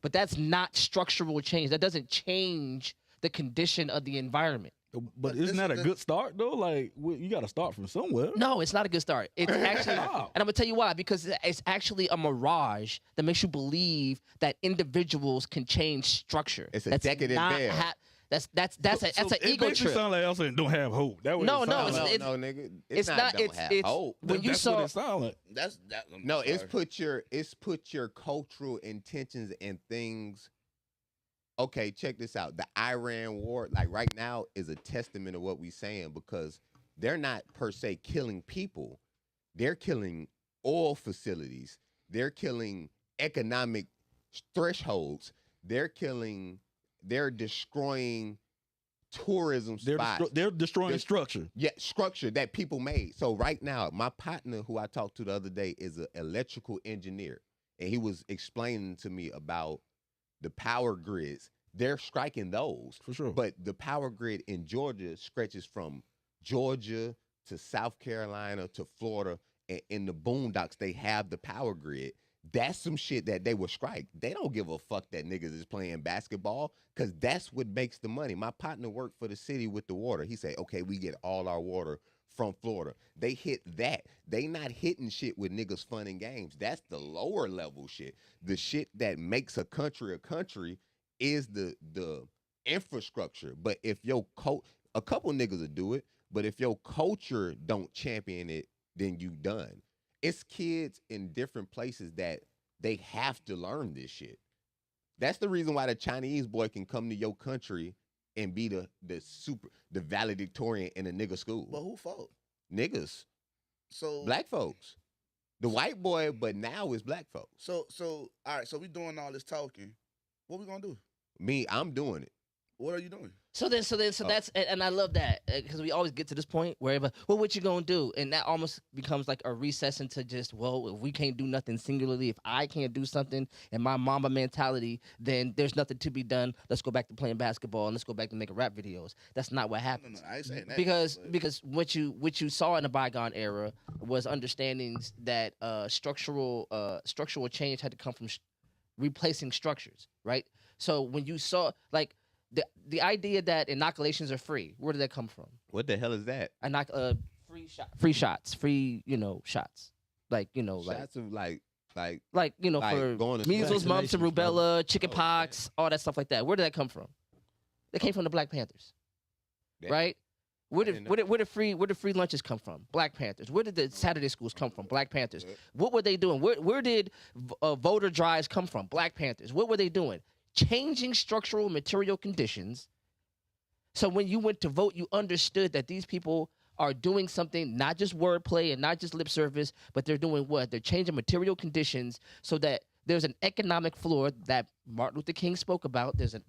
But that's not structural change. That doesn't change the condition of the environment. But isn't that a good start though? Like you got to start from somewhere. No, it's not a good start. It's actually, Wow. and I'm gonna tell you why. Because it's actually a mirage that makes you believe that individuals can change structure. It's a That's decadent not bear. That's an It ego makes it trip. sound like y'all saying don't have hope. That way No, it no, sound like. it's- No, nigga. it's not not- don't it's- have it's- hope. when you That's saw- what it sound like. That's that. I'm No, it's sorry. put your cultural intentions and things. Okay, check this out. The Iran war, like right now, is a testament of what we're saying because they're not per se killing people. They're killing oil facilities. They're killing economic thresholds. They're destroying tourism spots. They're destroying They're- structure. Yeah, structure that people made. So right now, my partner who I talked to the other day is an electrical engineer, and he was explaining to me about the power grids. They're striking those, For sure. but the power grid in Georgia stretches from Georgia to South Carolina to Florida, and in the boondocks they have the power grid. That's some shit that they will strike. They don't give a fuck that niggas is playing basketball because that's what makes the money. My partner worked for the city with the water. He said, okay, we get all our water from Florida. They hit that. They not hitting shit with niggas fun and games. That's the lower level shit. The shit that makes a country is the infrastructure. But if your a couple niggas will do it, but if your culture don't champion it, then you done. It's kids in different places that they have to learn this shit. That's the reason why the Chinese boy can come to your country and be the valedictorian in a nigga school. But who fault? Niggas, So black folks. The white boy, but now it's black folks. So all right. So we doing all this talking. What we gonna do? Me, I'm doing it. What are you doing? So that's and I love that because we always get to this point where, well, what you gonna do? And that almost becomes like a recess into just, well, if we can't do nothing singularly, if I can't do something in my Mamba mentality, then there's nothing to be done. Let's go back to playing basketball and let's go back to making rap videos. That's not what No, happens. I ain't saying that. Because but- what you saw in the bygone era was understandings that structural change had to come from replacing structures, right? So when you saw like the idea that inoculations are free, where did that come from? What the hell is that? Free shots, shots, like Shots of like for like going to measles, mumps, and vaccinations, brother. rubella, chicken pox, all that stuff like that. Where did that come from? They came from the Black Panthers, That- right? Where didn't did free lunches come from? Black Panthers. Where did the Saturday schools come from? Black Panthers. What were they doing? Where did voter drives come from? Black Panthers. What were they doing? Changing structural material conditions. So when you went to vote, you understood that these people are doing something, not just wordplay and not just lip service, but they're doing what? They're changing material conditions so that there's an economic floor that Martin Luther King spoke about. There's an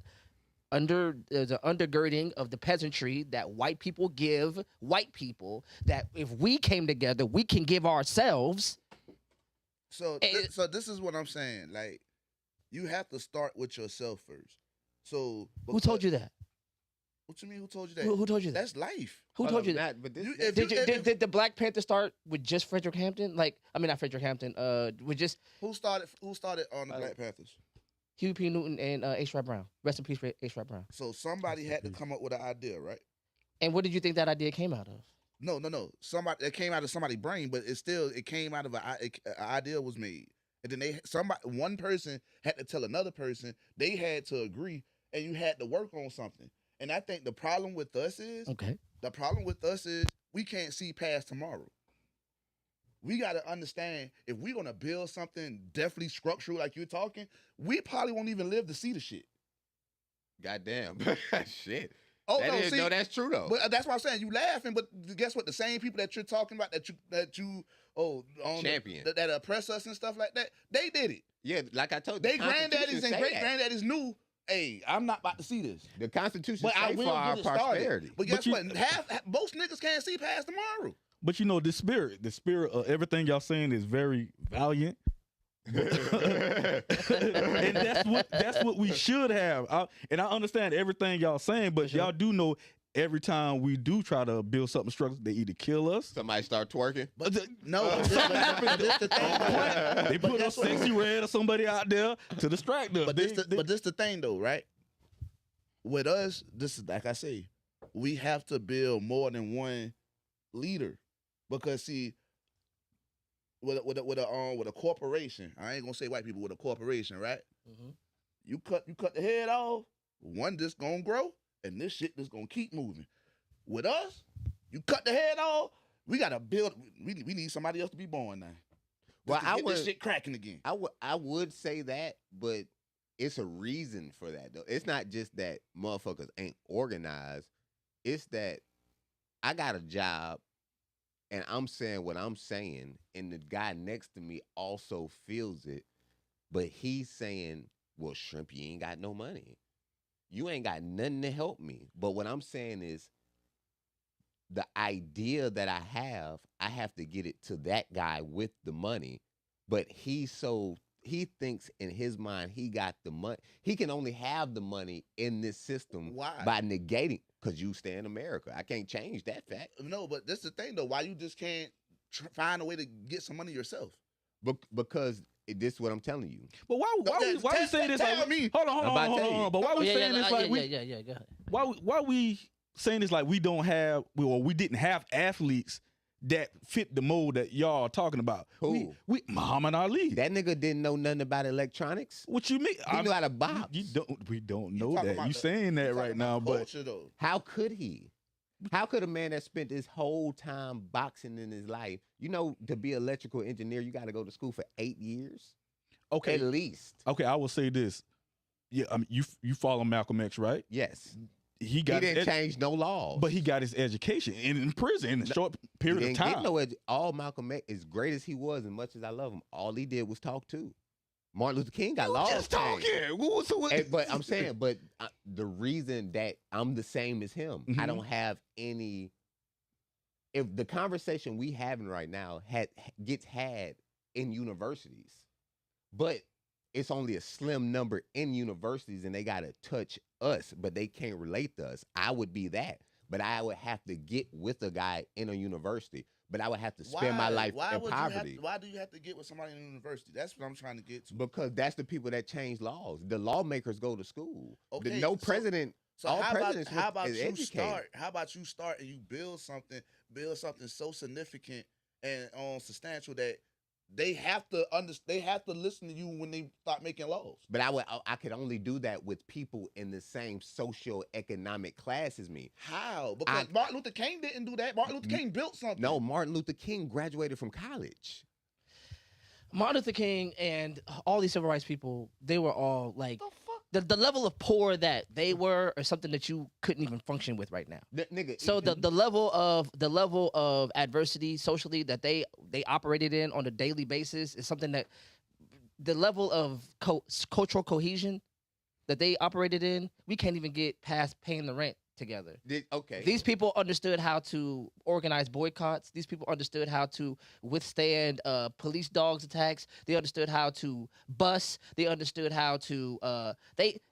undergirding of the peasantry that white people give white people, that if we came together, we can give ourselves. So And- so this is what I'm saying. Like, you have to start with yourself first. So Who told you that? What you mean? Who told you that? Who told you that? That's life. Who told you that? But this, You- if Did the Black Panther start with just Frederick Hampton? Like, I mean, not Frederick Hampton. With just Who started on the Black Panthers? Huey P. Newton and H. Rap Brown. Rest in peace, H. Rap Brown. So somebody had to come up with an idea, right? And what did you think that idea came out of? No. Somebody, it came out of somebody's brain, but it came out of an idea was made, and then one person had to tell another person. They had to agree, and you had to work on something. And I think the problem with us is Okay. we can't see past tomorrow. We got to understand, if we're gonna build something definitely structural like you're talking, we probably won't even live to see the shit. goddamn shit. Oh That no, is- see, no, that's true though. but that's what I'm saying. You laughing, but guess what? The same people that you're talking about that you Champion. that oppress us and stuff like that, they did it. Yeah, like I told you, They the granddaddies Constitution and say great that. granddaddies knew hey, I'm not about to see this. The Constitution But I say will for our get it started. prosperity. But guess you- what? Most niggas can't see past tomorrow. But you know, the spirit of everything y'all saying is very valiant. And that's what we should have. And I understand everything y'all saying, but y'all do know every time we do try to build something structured, they either kill us. Somebody start twerking. But this the thing. They put a sexy red or somebody out there to distract us. But this the thing though, right? With us, this is like I say, we have to build more than one leader, because see, with a corporation, I ain't gonna say white people, with a corporation, right? Mhm. You cut the head off, one just gonna grow, and this shit just gonna keep moving. With us, you cut the head off, we gotta build. We need somebody else to be born now. Well, Just to get this shit cracking again. I would say that, but it's a reason for that though. It's not just that motherfuckers ain't organized. It's that I got a job and I'm saying what I'm saying, and the guy next to me also feels it, but he's saying, well, Shrimp, you ain't got no money. You ain't got nothing to help me. But what I'm saying is, the idea that I have to get it to that guy with the money. But he thinks in his mind he got the money. He can only have the money in this system Why? by negating, because you stay in America. I can't change that fact. No, but that's the thing though. Why you just can't find a way to get some money yourself? Because this is what I'm telling you. But why we say this? tell Like, me. hold on. But why we saying this like we? Yeah. Go ahead. Why we saying this like we don't have, or we didn't have athletes that fit the mold that y'all are talking about? Who? We Muhammad Ali. That nigga didn't know nothing about electronics. What you mean? He knew how to box. We don't know talking that. about You the- saying that Talking right about now, but culture, though. How could he? How could a man that spent his whole time boxing in his life, to be an electrical engineer, you got to go to school for 8 years? okay, At least. okay. I will say this. Yeah, I mean, you follow Malcolm X, right? Yes. He He got didn't change no laws. but he got his education in prison in a short He period of didn't get time. no all Malcolm X, as great as he was, and much as I love him, all he did was talk too. Martin Luther King got laws Just changed. talking. Hey, but I'm saying, the reason that I'm the same as him, I Mhm. don't have any. If the conversation we having right now gets had in universities, but it's only a slim number in universities, and they gotta touch us, but they can't relate to us. I would be that, but I would have to get with a guy in a university. But I would have to spend my life in poverty. Why do you have to get with somebody in university? That's what I'm trying to get to. Because that's the people that change laws. The lawmakers go to school. Okay, No so- president. So all how presidents about is you educated. start? How about you start and you build something so significant and substantial that they have to they have to listen to you when they start making laws. But I could only do that with people in the same socio-economic class as me. How? Because Martin Luther King didn't do that. Martin Luther King built something. No, Martin Luther King graduated from college. Martin Luther King and all these civil rights people, they were all like The fuck? the level of poor that they were, or something that you couldn't even function with right now. Nigga. So the level of adversity socially that they operated in on a daily basis is something that the level of cultural cohesion that they operated in, we can't even get past paying the rent together. Okay. These people understood how to organize boycotts. These people understood how to withstand police dogs attacks. They understood how to bus. They understood how to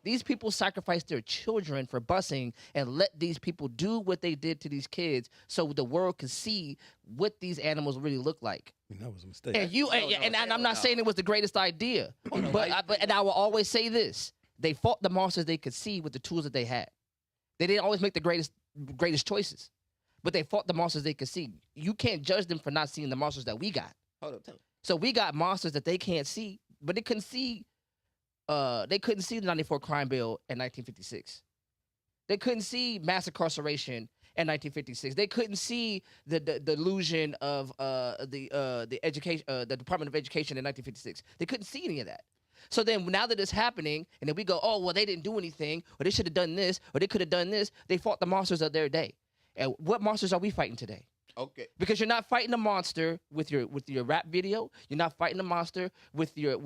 these people sacrificed their children for busing and let these people do what they did to these kids so the world could see what these animals really look like. That was a mistake. And I'm not saying it was the greatest idea, but I will always say this: they fought the monsters they could see with the tools that they had. They didn't always make the greatest choices, but they fought the monsters they could see. You can't judge them for not seeing the monsters that we got. Hold up, tell me. So we got monsters that they can't see, but they couldn't see. They couldn't see the '94 crime bill in 1956. They couldn't see mass incarceration in 1956. They couldn't see the delusion of the education, the Department of Education in 1956. They couldn't see any of that. So then now that it's happening, and then we go, oh, well, they didn't do anything, or they should have done this, or they could have done this. They fought the monsters of their day. And what monsters are we fighting today? Okay. Because you're not fighting a monster with your rap video. You're not fighting a monster with your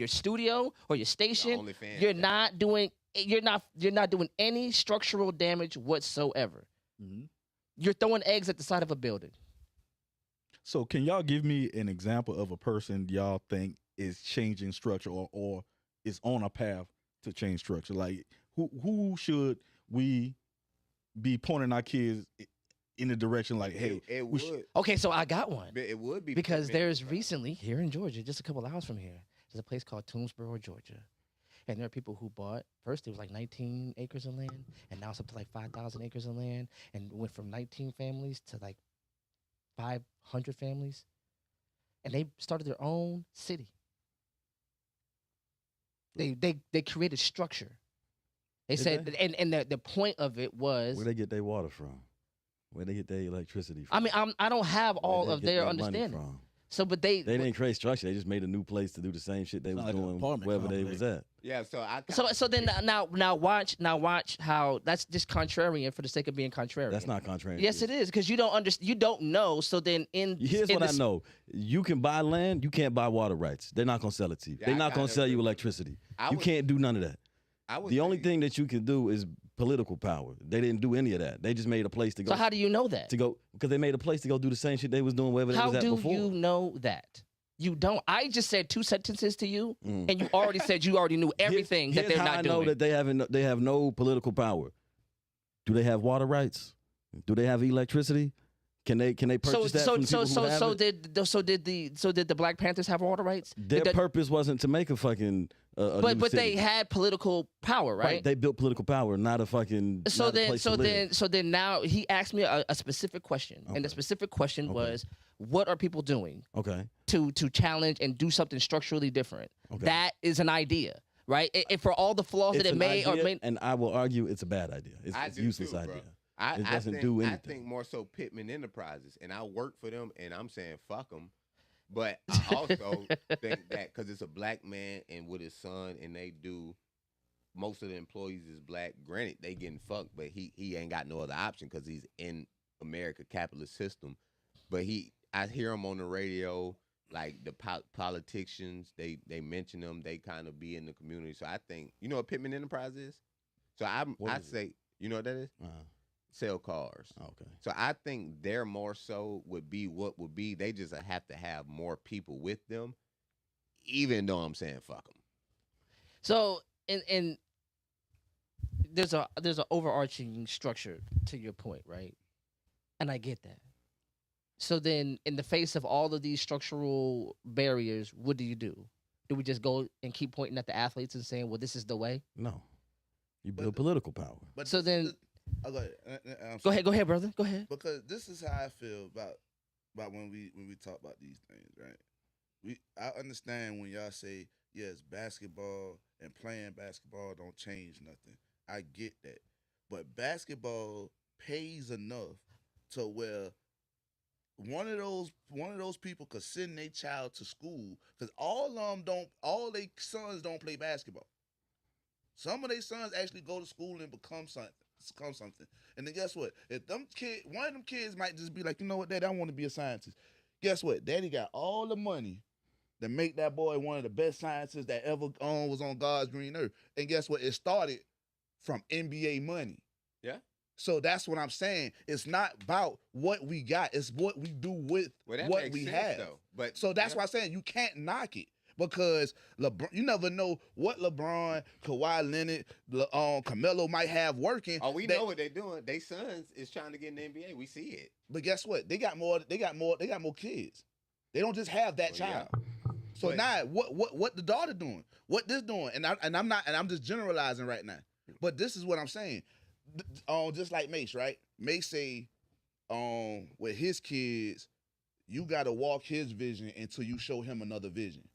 studio or your station. OnlyFans You're thing. not doing any structural damage whatsoever. Mm-hmm. You're throwing eggs at the side of a building. So can y'all give me an example of a person y'all think is changing structure or is on a path to change structure? Like who should we be pointing our kids in the direction like, hey, it we would. Okay, so I got one. It would be Because there's recently here in Georgia, just a couple hours from here, there's a place called Toomsboro, Georgia. And there are people who bought, first it was like 19 acres of land, and now it's up to like 5,000 acres of land, and went from 19 families to like 500 families. And they started their own city. They created structure. They Did said, they? and the point of it was, Where they get their water from? Where they get their electricity from? I mean, I don't have Where all they of get their money understanding. from? So, but They didn't create structure. They just made a new place to do the same shit they It's was not like an doing apartment wherever they complex. was at. Yeah, so I So then now watch how that's just contrarian for the sake of being contrarian. That's not contrary. Yes, it is, because you don't understand. You don't know. So then Here's what I know: you can buy land, you can't buy water rights. They're not gonna sell it to you. Yeah, They're I not gonna kinda sell you agree. electricity. I You would- can't do none of that. I would The only say- thing that you can do is political power. They didn't do any of that. They just made a place to go. So how do you know that? Because they made a place to go do the same shit they was doing wherever they How was at do before. you know that? You don't. I just said 2 sentences to you, Mm. and you already said you already knew everything that Here's they're how not I know doing. that they have no political power. Do they have water rights? Do they have electricity? Can they purchase that from the people who have it? Did the Black Panthers have water rights? Their purpose wasn't to make a fucking a But new they city. had political power, right? They built political power, not a fucking. So not a then, place to live. so then now he asked me a specific question, and the Okay. specific question Okay. was, "What are people doing Okay. to challenge and do something structurally different?" Okay. That is an idea, right? And for all the flaws It's that it an may or idea, may. and I will argue it's a bad idea. It's I a do useless too, bro. idea. I It doesn't think, do I anything. think more so Pittman Enterprises, and I work for them, and I'm saying fuck them. But I also think that because it's a black man and with his son, and they do most of the employees is black. Granted, they getting fucked, but he ain't got no other option because he's in America capitalist system. But I hear him on the radio, like the politicians. They mention them. They kind of be in the community. So I think you know what Pittman Enterprise is. So What I is it? say you know what that is. Sell cars. Okay. So I think they're more so would be what would be. They just have to have more people with them, even though I'm saying fuck them. So and there's a overarching structure to your point, right? And I get that. So then, in the face of all of these structural barriers, what do you do? Do we just go and keep pointing at the athletes and saying, "Well, this is the way"? No. You build political power. But So then- go ahead. I'm Go sorry. ahead, brother. Go ahead. Because this is how I feel about when we talk about these things, right? I understand when y'all say yes, basketball and playing basketball don't change nothing. I get that, but basketball pays enough to where one of those people could send their child to school because all their sons don't play basketball. Some of their sons actually go to school and become something. And then guess what? If one of them kids might just be like, you know what, Daddy, I want to be a scientist. Guess what? Daddy got all the money to make that boy one of the best scientists that ever was on God's green earth. And guess what? It started from NBA money. Yeah. So that's what I'm saying. It's not about what we got. It's what we do with Well, that what makes we sense, have. though. But So that's why I'm saying you can't knock it. Because LeBron, you never know what LeBron, Kawhi Leonard, Carmelo might have working. Oh, we know what they're doing. They sons is trying to get in the NBA. We see it. But guess what? They got more kids. They don't just have that Well, yeah. child. So But- now what the daughter doing? What this doing? And I'm just generalizing right now. But this is what I'm saying. Just like Mace, right? Mace say, with his kids, you gotta walk his vision until you show him another vision.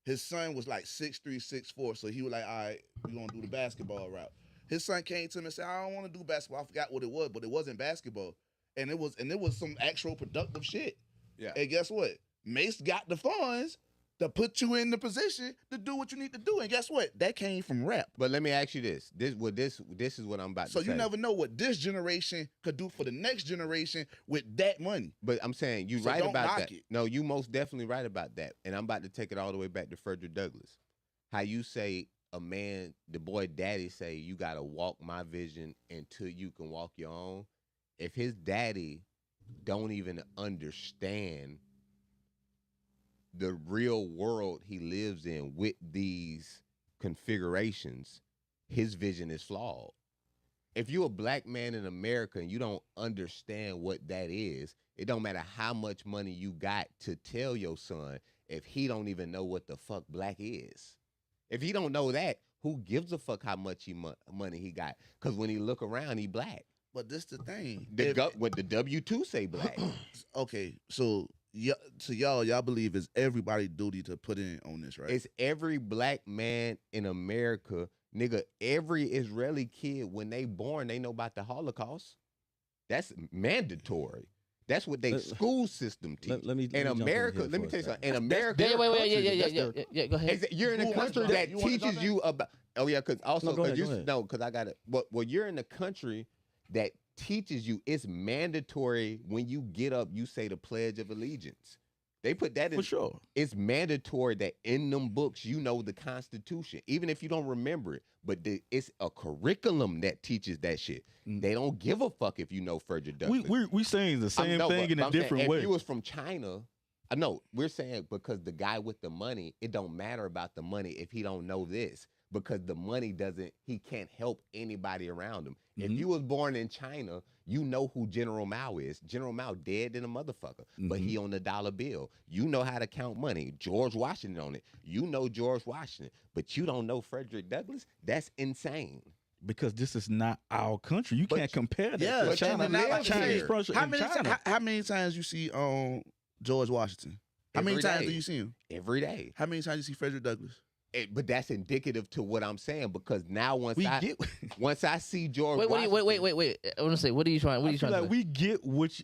His son was like 6'3", 6'4", so he was like, all right, we're gonna do the basketball route. His son came to him and said, I don't want to do basketball. I forgot what it was, but it wasn't basketball. And it was some actual productive shit. Yeah. And guess what? Mace got the funds to put you in the position to do what you need to do. And guess what? That came from rap. But let me ask you this. This is what I'm about So to say. you never know what this generation could do for the next generation with that money. But I'm saying you So right don't about knock that. it. No, you most definitely right about that. And I'm about to take it all the way back to Frederick Douglass. How you say a man, the boy daddy say, you got to walk my vision until you can walk your own. If his daddy don't even understand the real world he lives in with these configurations, his vision is flawed. If you're a black man in America and you don't understand what that is, it don't matter how much money you got to tell your son if he don't even know what the fuck black is. If he don't know that, who gives a fuck how much money he got? Because when he look around, he black. But this the thing. What the W-2 say black. Okay, so y'all believe it's everybody's duty to put in on this, right? It's every black man in America, nigga. Every Israeli kid, when they born, they know about the Holocaust. That's mandatory. That's what they school system teach. Let me in jump in America, here let me for tell a you second. something. In America, Yeah. Go ahead. you're in a country that You wanna teaches jump in? you about. Oh yeah, because also No, go ahead, you go ahead. no, because I got it. Well, you're in a country that teaches you. It's mandatory when you get up, you say the Pledge of Allegiance. They put that in. For sure. It's mandatory that in them books you know the Constitution, even if you don't remember it. But it's a curriculum that teaches that shit. They don't give a fuck if you know Frederick Douglass. We saying the same No, thing but in a I'm saying different if way. you was from China, I know we're saying because the guy with the money, it don't matter about the money if he don't know this. Because the money he can't help anybody around him. If you was born in China, you know who General Mao is. General Mao dead than a motherfucker, but he on the dollar bill. You know how to count money. George Washington on it. You know George Washington, but you don't know Frederick Douglass? That's insane. Because this is not our country. You can't compare that Yeah, to but China. China not Chinese like person how in many China. how many times you see George Washington? How many Every times day. do you see him? Every day. How many times you see Frederick Douglass? But that's indicative to what I'm saying because now once We I get. once I see George Wait. Washington, I want to say, what are you trying? What are I you feel trying like to say? we get what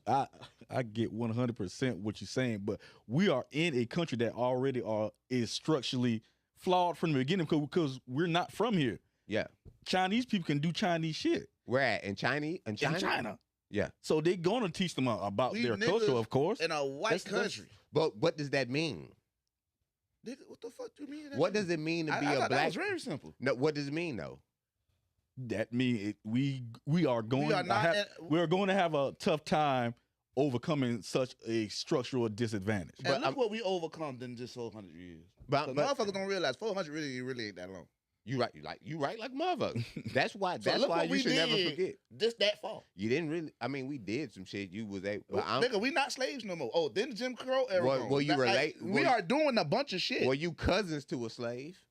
I get 100% what you're saying, but we are in a country that already is structurally flawed from the beginning because we're not from here. yeah, Chinese people can do Chinese shit where at in China? in China. Yeah. So they're gonna teach them about We their niggas culture, of course. In a white country. But what does that mean? Nigga, what the fuck do you mean? What does it mean to be I a thought that black? was very simple. No, what does it mean though? That means we are going We are not. we're going to have a tough time overcoming such a structural disadvantage. And But look what we overcome in just 400 years. But, 'Cause but motherfuckers don't realize 400 really ain't that long. you right like motherfucker. That's why. So That's look why what you we should never did forget. Just that far. You didn't really. I mean, we did some shit. You was able. But Nigga, we not slaves no more. Oh, then the Jim Crow era. Well, gone. well, you That- relate- we well, are doing a bunch of shit. were you cousins to a slave?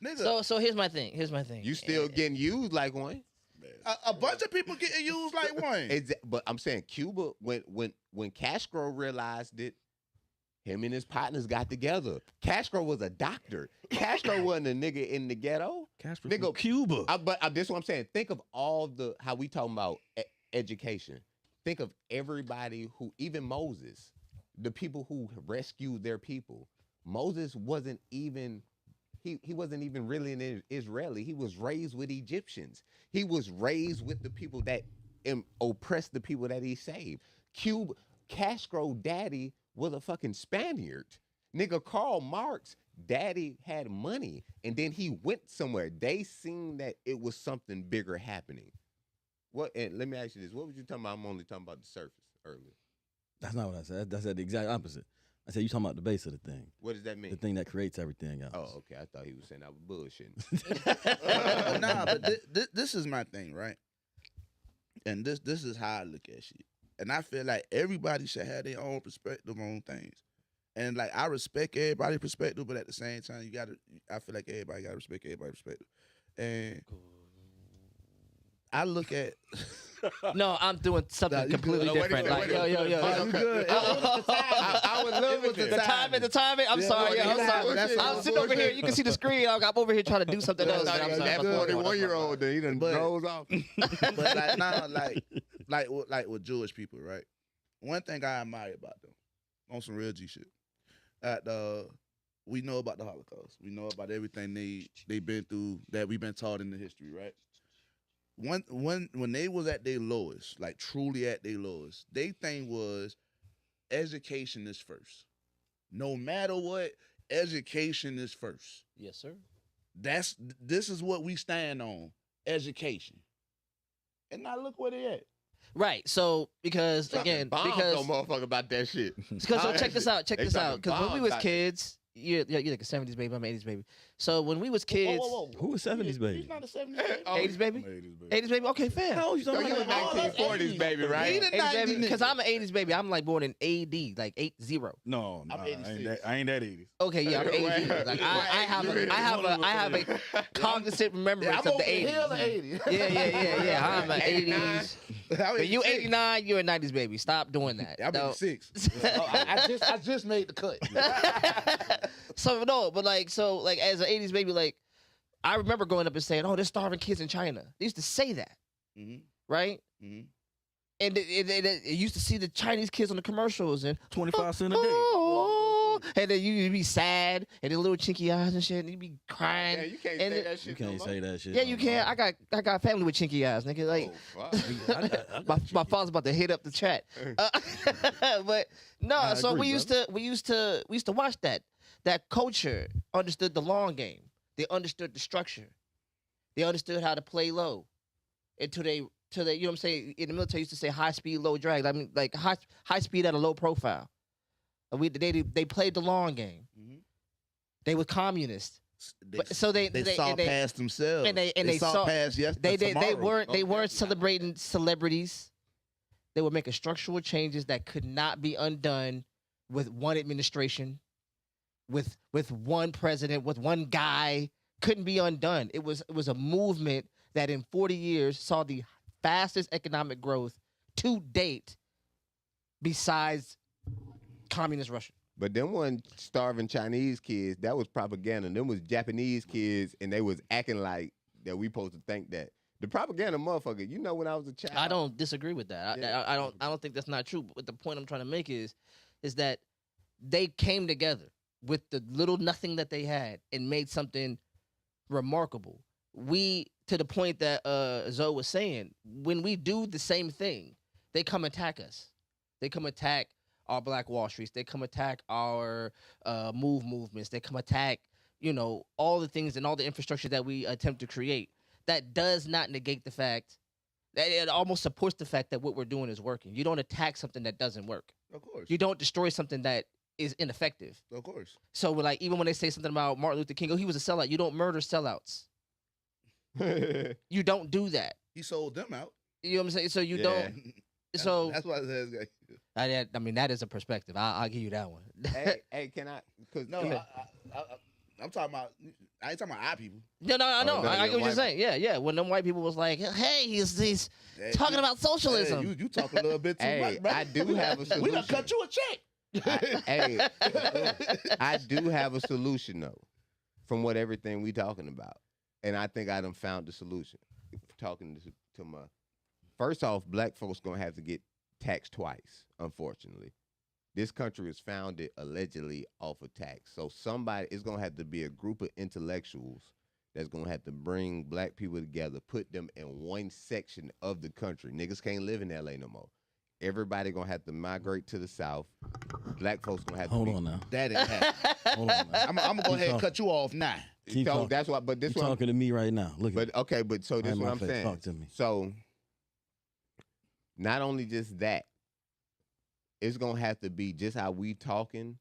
Nigga, So here's my thing. You still getting used like one. a bunch of people getting used like one. But I'm saying Cuba, when Castro realized it, him and his partners got together. Castro was a doctor. Castro wasn't a nigga in the ghetto. Castro Nigga, from Cuba. But this is what I'm saying. Think of all how we talking about education. Think of everybody who, even Moses, the people who rescued their people. Moses wasn't even. He wasn't even really an Israeli. He was raised with Egyptians. He was raised with the people that oppressed the people that he saved. Castro daddy was a fucking Spaniard. Nigga, Karl Marx daddy had money and then he went somewhere. They seen that it was something bigger happening. And let me ask you this. What was you talking about? I'm only talking about the surface earlier. That's not what I said. That's the exact opposite. I said you talking about the base of the thing. What does that mean? The thing that creates everything else. Oh, okay. I thought he was saying I was bullshitting. Nah, but this is my thing, right? And this is how I look at shit. And I feel like everybody should have their own perspective on things. And like I respect everybody's perspective, but at the same time, I feel like everybody gotta respect everybody's perspective. And I look at No, I'm doing something Nah, you completely good. different. Wait, Like, yo. you good. I was loving The timing. I'm Yeah, sorry. yeah, I'm sorry. that's I'm sitting over here. You can see the screen. I'm over here trying to do something else. Yeah, I'm yeah, sorry. that That's my fault. 41-year-old, he done But- goes off. but like now, like with Jewish people, right? One thing I admire about them on some real G shit. we know about the Holocaust. We know about everything they've been through that we've been taught in the history, right? When they was at their lowest, like truly at their lowest, they thing was education is first. No matter what, education is first. Yes, sir. This is what we stand on, education. And now look where they at. Right. So because again, no because motherfucker about that shit. so check this out. Check They this out. dropping Because when we bombs was out kids, you're like a 70s baby. I'm an 80s baby. So when we was kids, Who was 70s baby? He's not a 70s baby. 80s baby, 80s baby. Okay, fair. How old you So talking you a about? 1940s baby, He right? the 80s 90s baby, because nigga. I'm an 80s baby. I'm like born in AD, like 80. No, I'm I 86. ain't that 80s. Okay, yeah, I'm 80. Like I have a cognizant remembrance I'm of the over the hill 80s. of 80. Yeah. I'm an 89. 80s. But you 89, you're a 90s baby. Stop doing that. I'm No. 86. I just made the cut. So no, but like as an 80s baby, like I remember growing up and saying, "Oh, there's starving kids in China." They used to say that, Mhm. right? Mhm. And it used to see the Chinese kids on the commercials and 25 cents a day. oh, and then you'd be sad and then little chinky eyes and shit, and you'd be crying. Yeah, you can't And say it- that shit. You can't no say more. that shit. Yeah, you can. I got family with chinky eyes, nigga. Like Oh, fuck. my father's about to hit up the chat. But no, I so agree, we used to watch that. That culture understood the long game. They understood the structure. They understood how to play low. Until they, you know what I'm saying? In the military, used to say high speed, low drag. I mean, like high speed at a low profile. And they played the long game. Mhm. They were communists. They, But so they saw and they, past themselves. and they saw saw- past they tomorrow. weren't celebrating celebrities. They were making structural changes that could not be undone with one administration, with one president, with one guy. Couldn't be undone. It was a movement that in 40 years saw the fastest economic growth to date, besides communist Russia. But them wasn't starving Chinese kids. That was propaganda. Them was Japanese kids, and they was acting like that we supposed to think that. The propaganda motherfucker, you know, when I was a child. I don't disagree with that. Yeah. I don't think that's not true. But the point I'm trying to make is that they came together with the little nothing that they had and made something remarkable. We, to the point that Zoe was saying, when we do the same thing, they come attack us. They come attack our Black Wall Streets. They come attack our movements. They come attack, all the things and all the infrastructure that we attempt to create. That does not negate the fact that it almost supports the fact that what we're doing is working. You don't attack something that doesn't work. Of course. You don't destroy something that is ineffective. Of course. So we're like, even when they say something about Martin Luther King, oh, he was a sellout. You don't murder sellouts. You don't do that. He sold them out. You know what I'm saying? So you Yeah. don't. So That's why I said. I mean, that is a perspective. I'll give you that one. hey, can I? Cause No, I'm talking about. I ain't talking about our people. No, I know. no, I get what white you're saying. Yeah. When them white people was like, hey, he's Hey, talking you- about socialism. Hey, you talk a little bit too Hey, much, bro. I do have a We done solution. cut you a check. I do have a solution though, from what everything we talking about, and I think I done found the solution. Talking to my, first off, black folks gonna have to get taxed twice. Unfortunately, this country was founded allegedly off of tax, so somebody is gonna have to be a group of intellectuals that's gonna have to bring black people together, put them in one section of the country. Niggas can't live in LA no more. Everybody gonna have to migrate to the South. Black folks gonna have to Hold be, on now. That ain't happening. Hold on now. I'm gonna go ahead and talking. cut you off now. Keep So talking. that's why. But You this one. talking to me right now. Look at But okay, but so this Right in what my I'm face. saying. Talk to me. So not only just that, it's gonna have to be just how we talking.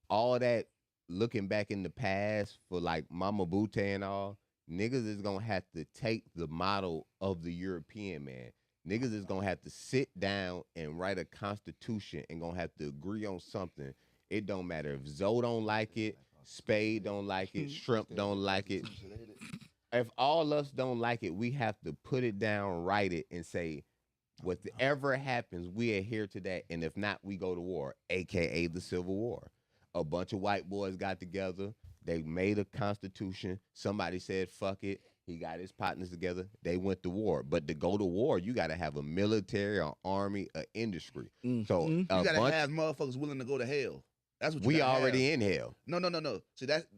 All that looking back in the past for like Mama Butte and all, niggas is gonna have to take the model of the European man. Niggas is gonna have to sit down and write a constitution and gonna have to agree on something. It don't matter if Zoe don't like it, Spade don't like it, Shrimp don't like it. If all us don't like it, we have to put it down, write it, and say, whatever happens, we adhere to that. And if not, we go to war, AKA the Civil War. A bunch of white boys got together. They made a constitution. Somebody said, fuck it. He got his partners together. They went to war. But to go to war, you got to have a military, an army, an industry. So You a gotta bunch, have motherfuckers willing to go to hell. That's what you We gotta already have. in hell. No.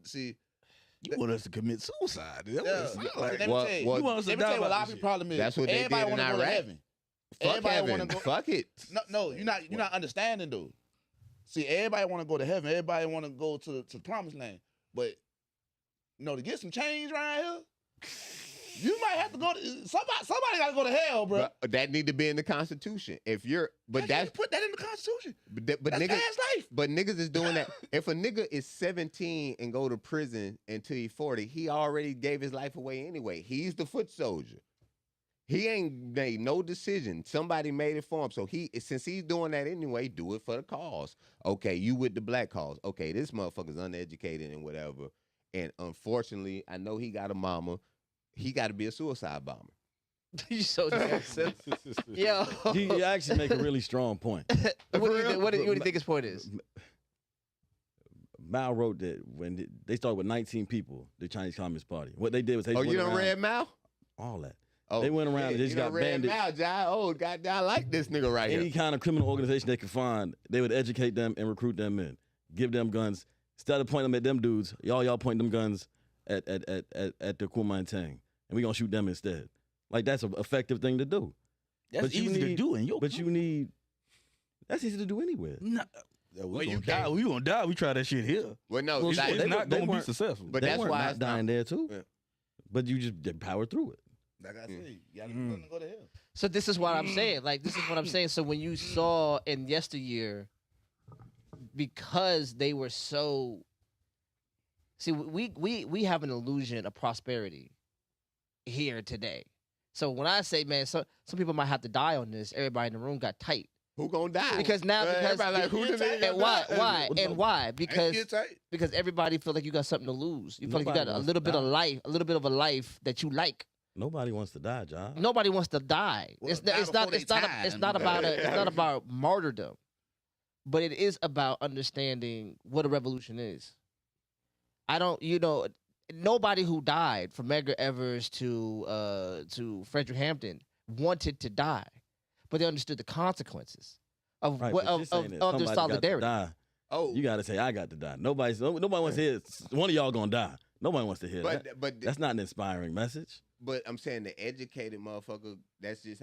See. You want us to commit suicide? That's what Yeah. it sound Let like. me Well, tell you. well, You want us to Let me die tell you what a about lot of this people problem is. That's what they Everybody did in wanna go to Iraq. heaven. Fuck Everybody heaven. wanna go- Fuck it. No, you're not understanding though. See, everybody want to go to heaven. Everybody want to go to the promised land. But to get some change right here, you might have to go to somebody got to go to hell, bro. But that need to be in the Constitution. If you're, but that's put that in the Constitution. but That's niggas, past life. but niggas is doing that. If a nigga is 17 and go to prison until he's 40, he already gave his life away anyway. He's the foot soldier. He ain't made no decision. Somebody made it for him. So since he's doing that anyway, do it for the cause. Okay, you with the black cause. Okay, this motherfucker's uneducated and whatever. And unfortunately, I know he got a mama. He got to be a suicide bomber. You so defensive. Yo. You actually make a really strong point. What do you think his point is? Mao wrote that when they started with 19 people, the Chinese Communist Party. What they did was they Oh, went you done around- read Mao? all that. Oh, They went around and shit, just you got done read bandits. Mao, Jai. Oh, goddamn, I like this nigga right Any here. kind of criminal organization they could find, they would educate them and recruit them in, give them guns. Instead of pointing them at them dudes, y'all point them guns at the Kuomintang, and we gonna shoot them instead. Like that's an effective thing to do. That's But you easy to need- do in your. But you need. That's easy to do anywhere. Nah, Well, we you gonna die. can't- We gonna die. We try that shit here. Well, no, Well, that- shit, It's they not they gonna be weren't- successful. But They that's weren't why not it's dying there too. Yeah. But you just power through it. Like I said, you gotta Mm. be willing to go to hell. So this is what I'm saying. Like this is what I'm saying. So when you saw in yesteryear, because they were so. See, we have an illusion of prosperity here today. So when I say, man, some people might have to die on this. Everybody in the room got tight who gonna die? because now Everybody like, who because- the nigga and why gonna die? and why because Ain't get tight. because everybody feel like you got something to lose. You feel like you Nobody got a wants little to bit of die. life, a little bit of a life that you like. Nobody wants to die, John. Nobody wants to die. Well, It's die not. It's not. before It's they not. time. It's not about. It's not about martyrdom, but it is about understanding what a revolution is. I don't. Nobody who died, from Medgar Evers to Frederick Hampton, wanted to die, but they understood the consequences of Right, what, but you're saying that of their somebody got to solidarity. die. Oh, You gotta say I got to die. Nobody wants to hear one of y'all gonna die. Nobody wants to hear that. but That's not an inspiring message. But I'm saying the educated motherfucker, that's just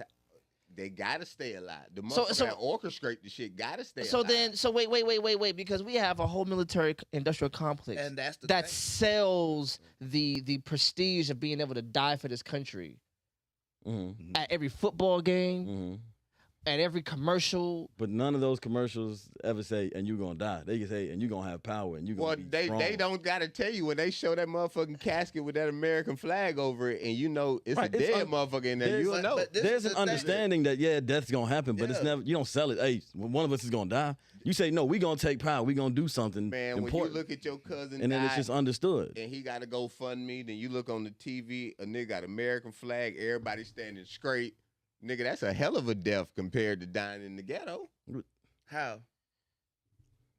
they gotta stay alive. The So- motherfucker that orchestrate the shit gotta stay So alive. then, so wait, because we have a whole military industrial complex And that's the that thing. sells the prestige of being able to die for this country Mm-hmm. at every football game, Mm-hmm. at every commercial. But none of those commercials ever say, "And you're gonna die." They can say, "And you're gonna have power, and you're gonna well, be they strong." don't gotta tell you when they show that motherfucking casket with that American flag over it, and you know it's Right, a it's dead motherfucker in there. You'll But- know. but this There's is an the thing. understanding that death's gonna happen, but it's Yeah. never. You don't sell it. Hey, one of us is gonna die. You say no. We gonna take power. We gonna do something Man, when you important, look at your cousin and then it's die, just understood. and he got to go fund me, then you look on the TV, a nigga got American flag, everybody standing straight. Nigga, that's a hell of a death compared to dying in the ghetto. How?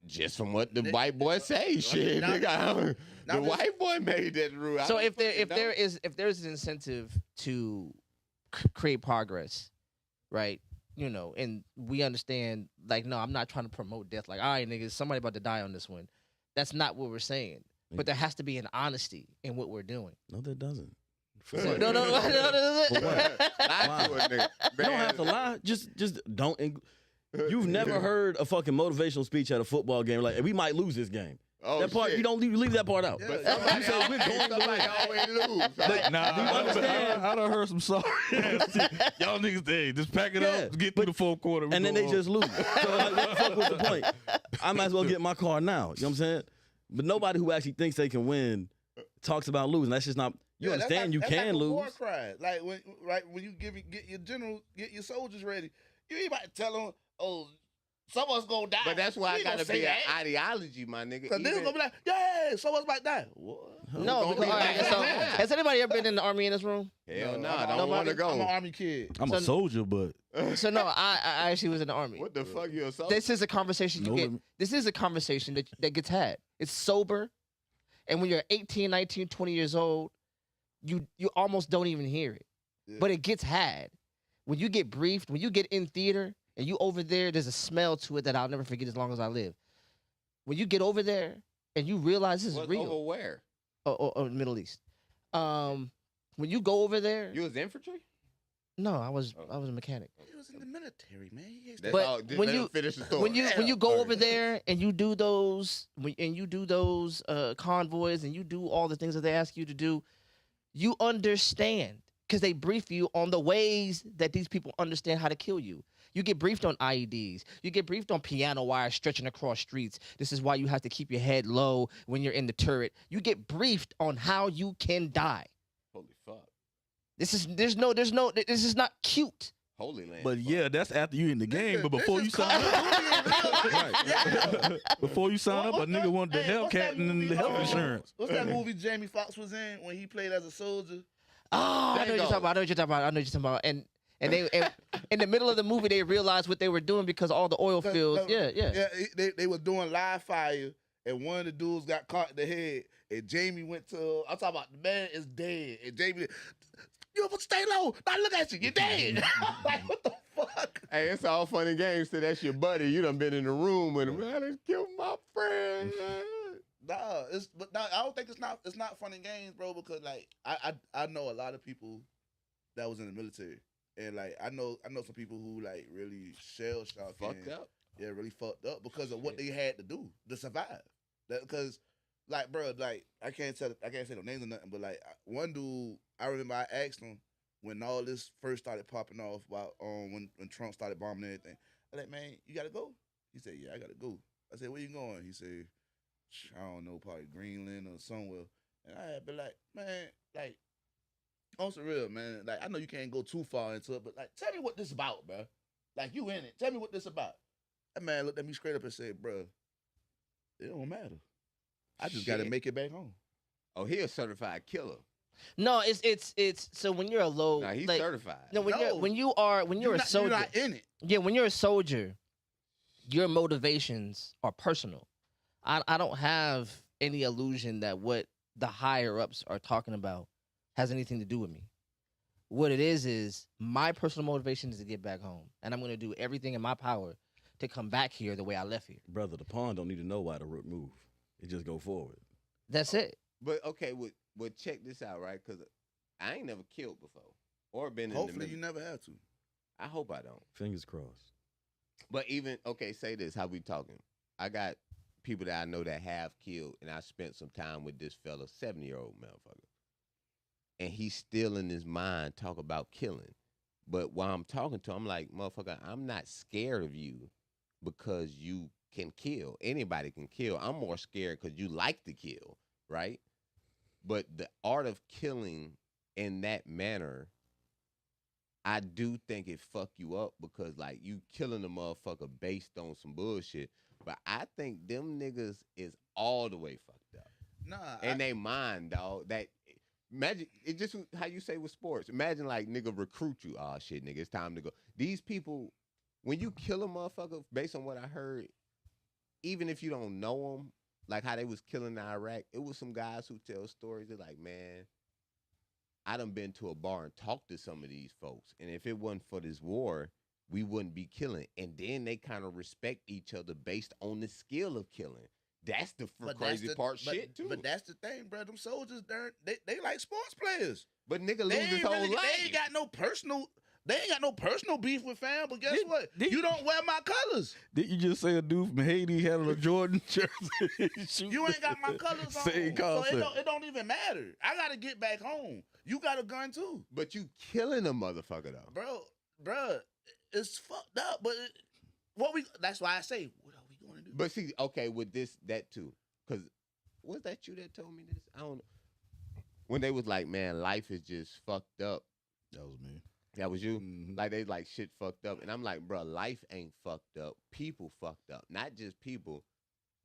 Just from what the Ni- white boy say, shit, now- nigga. now The this- white boy made that rule. I So don't if fucking know. there's an incentive to create progress, right? And we understand, like, no, I'm not trying to promote death. Like, all right, niggas, somebody about to die on this one. That's not what we're saying. But there has to be an honesty in what we're doing. No, there doesn't. For So- what? No. For what? Lie to a nigga. You don't have to lie. Just don't. You've never heard a fucking motivational speech at a football game like, we might lose this game. Oh, That part shit. you leave that part out. Yeah. But You somebody, say we're going to somebody win. always lose. But- Nah, Do you understand? I done heard some sorry. Y'all niggas, hey, just pack it Yeah, up, get through the fourth quarter, we And then go they on. just lose. So like, what the fuck was the point? I might as well get my car now. You know what I'm saying? But nobody who actually thinks they can win talks about losing. That's just not. You Yeah, that's understand like- you that's can like a lose. war cry. Like when you get your general, get your soldiers ready. You ain't about to tell them, oh, someone's gonna die. But that's why You I ain't gonna gotta say be an that. ideology, my nigga. Cause they're Even- gonna be like, yeah, someone's might die. What? No, Gonna because, be all right, like so that. has anybody ever been in the army in this room? Hell no, I'm I an don't army- want to I'm an go. army kid. I'm So- a soldier, but So no, I actually was in the army. What the fuck, you a soldier? This is a conversation you No get. limit. This is a conversation that gets had. It's sober, and when you're 18, 19, 20 years old, you almost don't even hear it, Yeah. but it gets had. When you get briefed, when you get in theater, and you over there, there's a smell to it that I'll never forget as long as I live. when you get over there and you realize this is What, real, over where? or Middle East, when you go over there, You was infantry? no, I was a mechanic. He was in the military, man. He has That's But all, just when let him you- finish the story. When you go All over right. there and you do those convoys and you do all the things that they ask you to do, you understand because they brief you on the ways that these people understand how to kill you. You get briefed on IEDs. You get briefed on piano wires stretching across streets. This is why you have to keep your head low when you're in the turret. You get briefed on how you can die. Holy fuck. This is this is not cute. Holy land. But yeah, that's after you in the game. Nigga, But before this you is sign Call up, of Duty in real life. right. Before you sign up, a What's nigga that- wanted the hey, what's that Hellcat and movie, the health insurance. What's that movie Jamie Foxx was in when he played as a soldier? Oh, I know what you're Django. talking about. I know what you're talking about. And they in the middle of the movie they realized what they were doing because all the oil fields. Yeah. Yeah, they was doing live fire, and one of the dudes got caught in the head, and Jamie went to. I'm talking about the man is dead, and Jamie, you supposed to stay low. Now look at you, you're dead. Like what the fuck? Hey, it's all fun and games till that's your buddy. You done been in the room with him. Man, I just killed my friend. Nah, I don't think it's not fun and games, bro. Because like I know a lot of people that was in the military, and like I know some people who like really shell shocked, Fucked up. Yeah, really fucked up because of what they had to do to survive. Because like, bro, like I can't say no names or nothing, but like one dude, I remember I asked him when all this first started popping off about when Trump started bombing everything. I like, man, you gotta go. He said, yeah, I gotta go. I said, where you going? He said, I don't know, probably Greenland or somewhere. And I had been like, man, like, on some real, man. Like, I know you can't go too far into it, but like, tell me what this about, bro. Like, you in it. Tell me what this about. That man looked at me straight up and said, bro, it don't matter. I just gotta Shit. make it back home. Oh, he a certified killer. No, it's so when you're a low, Nah, he's like, certified. no, when No. you're a soldier, You're not in it. yeah, when you're a soldier, your motivations are personal. I don't have any illusion that what the higher ups are talking about has anything to do with me. What it is my personal motivation is to get back home, and I'm going to do everything in my power to come back here the way I left here. Brother, the pawn don't need to know why the rook move. It just go forward. That's it. But okay, well, check this out, right? Because I ain't never killed before or been in the Hopefully, middle. you never have to. I hope I don't. Fingers crossed. But even okay, say this: how we talking? I got people that I know that have killed, and I spent some time with this fella, 70-year-old motherfucker, and he's still in his mind talk about killing. But while I'm talking to him, I'm like, motherfucker, I'm not scared of you because you can kill. Anybody can kill. I'm more scared because you like to kill, right? But the art of killing in that manner, I do think it fuck you up because like you killing a motherfucker based on some bullshit. But I think them niggas is all the way fucked up. Nah, And they mind, dog. That imagine it just how you say with sports. Imagine like nigga recruit you. Oh shit, nigga, it's time to go. These people, when you kill a motherfucker, based on what I heard, even if you don't know them, like how they was killing in Iraq, it was some guys who tell stories. They're like, man, I done been to a bar and talked to some of these folks, and if it wasn't for this war, we wouldn't be killing. And then they kind of respect each other based on the skill of killing. That's the crazy part shit too. But that's the thing, bro. Them soldiers, they like sports players. But nigga They lose his ain't, whole really, life. they ain't got no personal. They ain't got no personal beef with fam. But guess Did- what? did- You don't wear my colors. Did you just say a dude from Haiti had a Jordan jersey? You ain't got my colors on. Same So concept. it don't even matter. I gotta get back home. You got a gun too, But you killing a motherfucker though. bro. It's fucked up. But that's why I say, what are we going to do? But see, okay, with that too, because was that you that told me this? I don't know. When they was like, man, life is just fucked up. That was me. That was you. Mhm. Like they like shit fucked up, and I'm like, bro, life ain't fucked up. People fucked up. Not just people.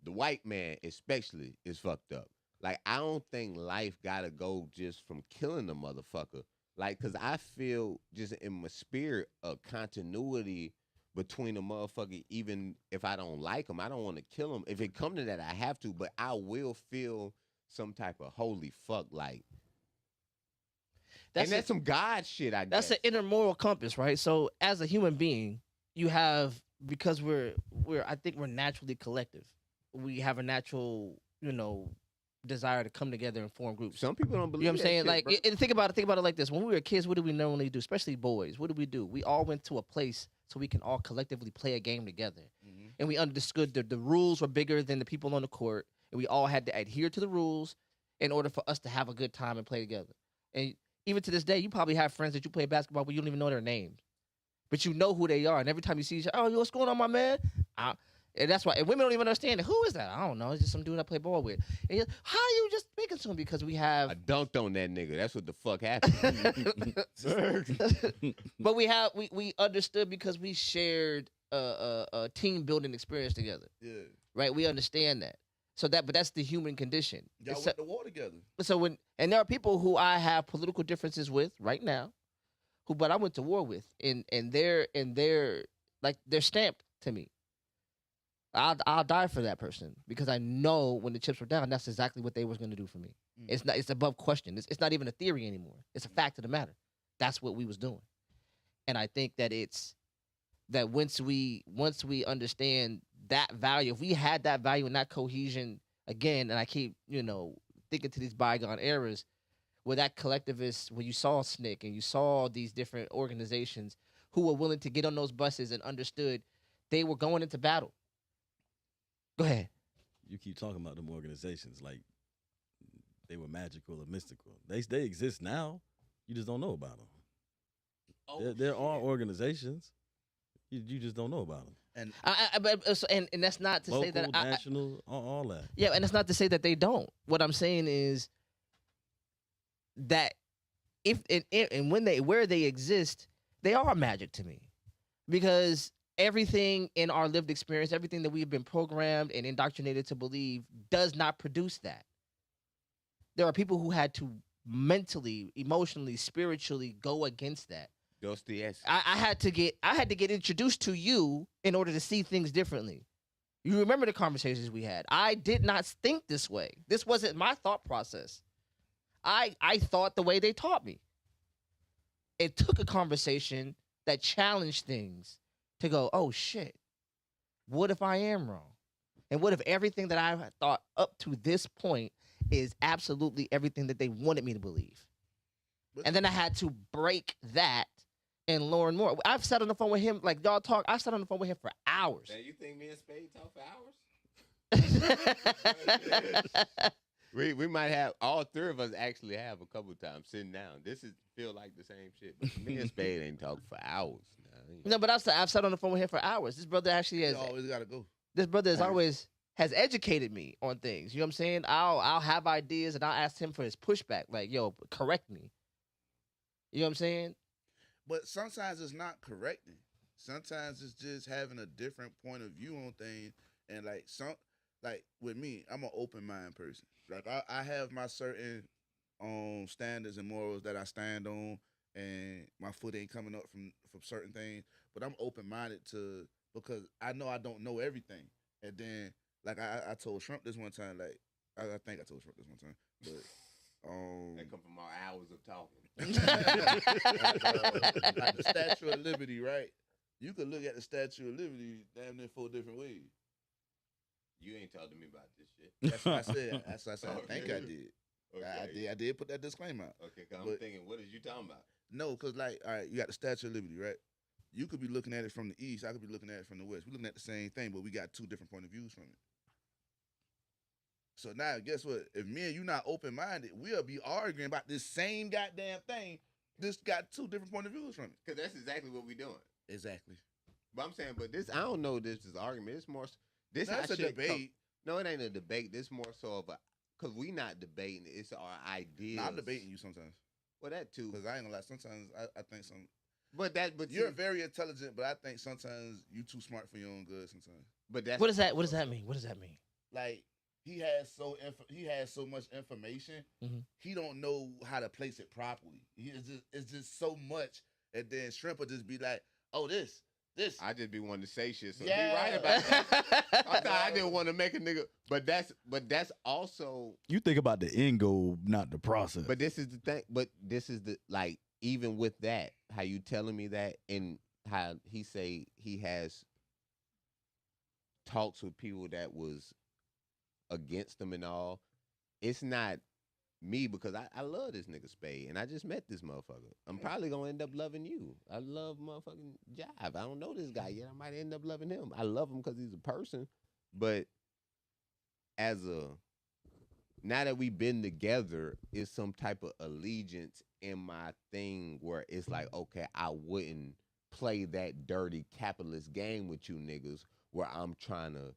The white man especially is fucked up. Like I don't think life gotta go just from killing a motherfucker. Like, cause I feel just in my spirit a continuity between a motherfucker. Even if I don't like him, I don't want to kill him. If it come to that, I have to. But I will feel some type of holy fuck like. That's And that's some God shit, I That's guess. an inner moral compass, right? So as a human being, you have because we're I think we're naturally collective. we have a natural, desire to come together and form groups. Some people don't believe. You know what I'm saying? that Like, shit, bro. think about it like this. When we were kids, what did we normally do? Especially boys, what did we do? We all went to a place so we can all collectively play a game together. Mhm. And we understood that the rules were bigger than the people on the court, and we all had to adhere to the rules in order for us to have a good time and play together. And even to this day, you probably have friends that you play basketball with, you don't even know their names, but you know who they are. And every time you see each other, oh, yo, what's going on, my man? And that's why, and women don't even understand it. Who is that? I don't know. It's just some dude I play ball with. And how you just speaking to him? Because we have, I dunked on that nigga. That's what the fuck happened. but we understood because we shared a team building experience together, Yeah. right? We understand that. But that's the human condition. Y'all went to war together. And there are people who I have political differences with right now, but I went to war with, and they're stamped to me. I'll die for that person because I know when the chips were down, that's exactly what they was going to do for me. Mm. It's above question. It's not even a theory anymore. It's a fact of the matter. That's what we was doing. And I think that that once we understand that value, if we had that value and that cohesion again, and I keep, thinking to these bygone eras where that collectivist, where you saw SNCC and you saw these different organizations who were willing to get on those buses and understood they were going into battle. Go ahead. You keep talking about them organizations like they were magical or mystical. They exist now. You just don't know about them. There are organizations. You just don't know about them. And And that's not to Local, say that national, all that. Yeah, and it's not to say that they don't. What I'm saying is that if and when where they exist, they are magic to me, because everything in our lived experience, everything that we've been programmed and indoctrinated to believe, does not produce that. There are people who had to mentally, emotionally, spiritually go against that. Dostoevsky. I had to get introduced to you in order to see things differently. You remember the conversations we had. I did not think this way. This wasn't my thought process. I thought the way they taught me. It took a conversation that challenged things to go, oh shit, what if I am wrong? And what if everything that I thought up to this point is absolutely everything that they wanted me to believe? And then I had to break that and learn more. I've sat on the phone with him, like y'all talk, I've sat on the phone with him for hours. Man, you think me and Spade talk for hours? We might have, all three of us actually have a couple times sitting down. This feel like the same shit, but me and Spade ain't talking for hours. No, but I've sat on the phone with him for hours. This brother actually has. you always gotta go. This brother has educated me on things. You know what I'm saying? I'll have ideas and I'll ask him for his pushback. Like, yo, correct me. You know what I'm saying? But sometimes it's not correcting. Sometimes it's just having a different point of view on things. And like with me, I'm an open mind person. Like I have my certain standards and morals that I stand on, and my foot ain't coming up from certain things. But I'm open minded because I know I don't know everything. And then like I told Shrimp this one time, like I think I told Shrimp this one time, but That come from our hours of talking. like the Statue of Liberty, right? You could look at the Statue of Liberty damn near 4 different ways. You ain't talking to me about this shit. That's what I said. That's what I said. I think I did. Okay. I did put that disclaimer out. Okay, cause I'm But- thinking, what is you talking about? No, because like, all right, you got the Statue of Liberty, right? You could be looking at it from the east. I could be looking at it from the west. We're looking at the same thing, but we got 2 different point of views from it. So now, guess what? If me and you not open minded, we'll be arguing about this same goddamn thing. This got 2 different point of views from it. Cause that's exactly what we doing. Exactly. But I'm saying, but this, I don't know. This is argument. It's more. This That's how a shit debate. No, it ain't a debate. This more so of a, cause we not debating. It's our ideas. Nah, I'm debating you sometimes. Well, that too. Because I ain't gonna lie. Sometimes I think some. But You're see, very intelligent, but I think sometimes you too smart for your own good. Sometimes, but that's What does that mean? What does that mean? like he has so much information, Mhm. he don't know how to place it properly. It's just so much, and then Shrimp will just be like, "Oh, this." I just be wanting to say shit. So Yeah. he right about that. I didn't want to make a nigga, but that's also. You think about the end goal, not the process. But this is the thing. But this is the like. Even with that, how you telling me that, and how he say he has talks with people that was against them and all. It's not me because I love this nigga Spade, and I just met this motherfucker. I'm probably gonna end up loving you. I love motherfucking Jive. I don't know this guy yet. I might end up loving him. I love him because he's a person, but now that we've been together, it's some type of allegiance in my thing where it's like, okay, I wouldn't play that dirty capitalist game with you niggas where I'm trying to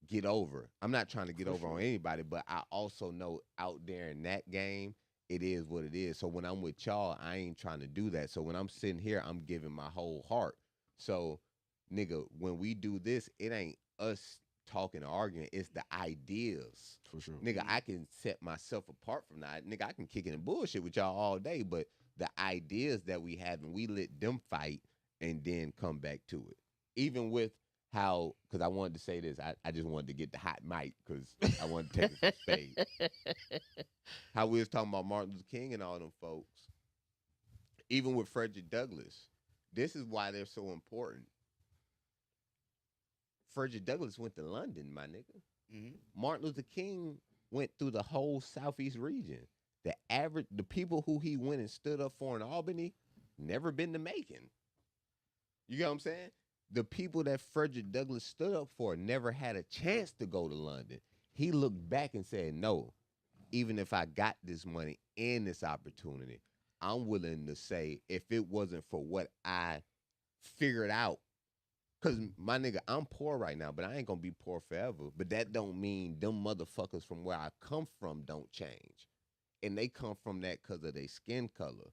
get over. I'm not trying to get over on anybody, but I also know out there in that game, it is what it is. So when I'm with y'all, I ain't trying to do that. So when I'm sitting here, I'm giving my whole heart. So, nigga, when we do this, it ain't us talking or arguing. It's the ideas. For sure. Nigga, I can set myself apart from that. Nigga, I can kick it and bullshit with y'all all day, but the ideas that we have, and we let them fight and then come back to it. Even with how, because I wanted to say this, I just wanted to get the hot mic because I wanted to take it from Spade. How we was talking about Martin Luther King and all them folks. Even with Frederick Douglass, this is why they're so important. Frederick Douglass went to London, my nigga. Mm-hmm. Martin Luther King went through the whole Southeast region. The people who he went and stood up for in Albany, never been to Macon. You get what I'm saying? The people that Frederick Douglass stood up for never had a chance to go to London. He looked back and said, no, even if I got this money and this opportunity, I'm willing to say if it wasn't for what I figured out, because my nigga, I'm poor right now, but I ain't going to be poor forever. But that don't mean them motherfuckers from where I come from don't change. And they come from that because of their skin color.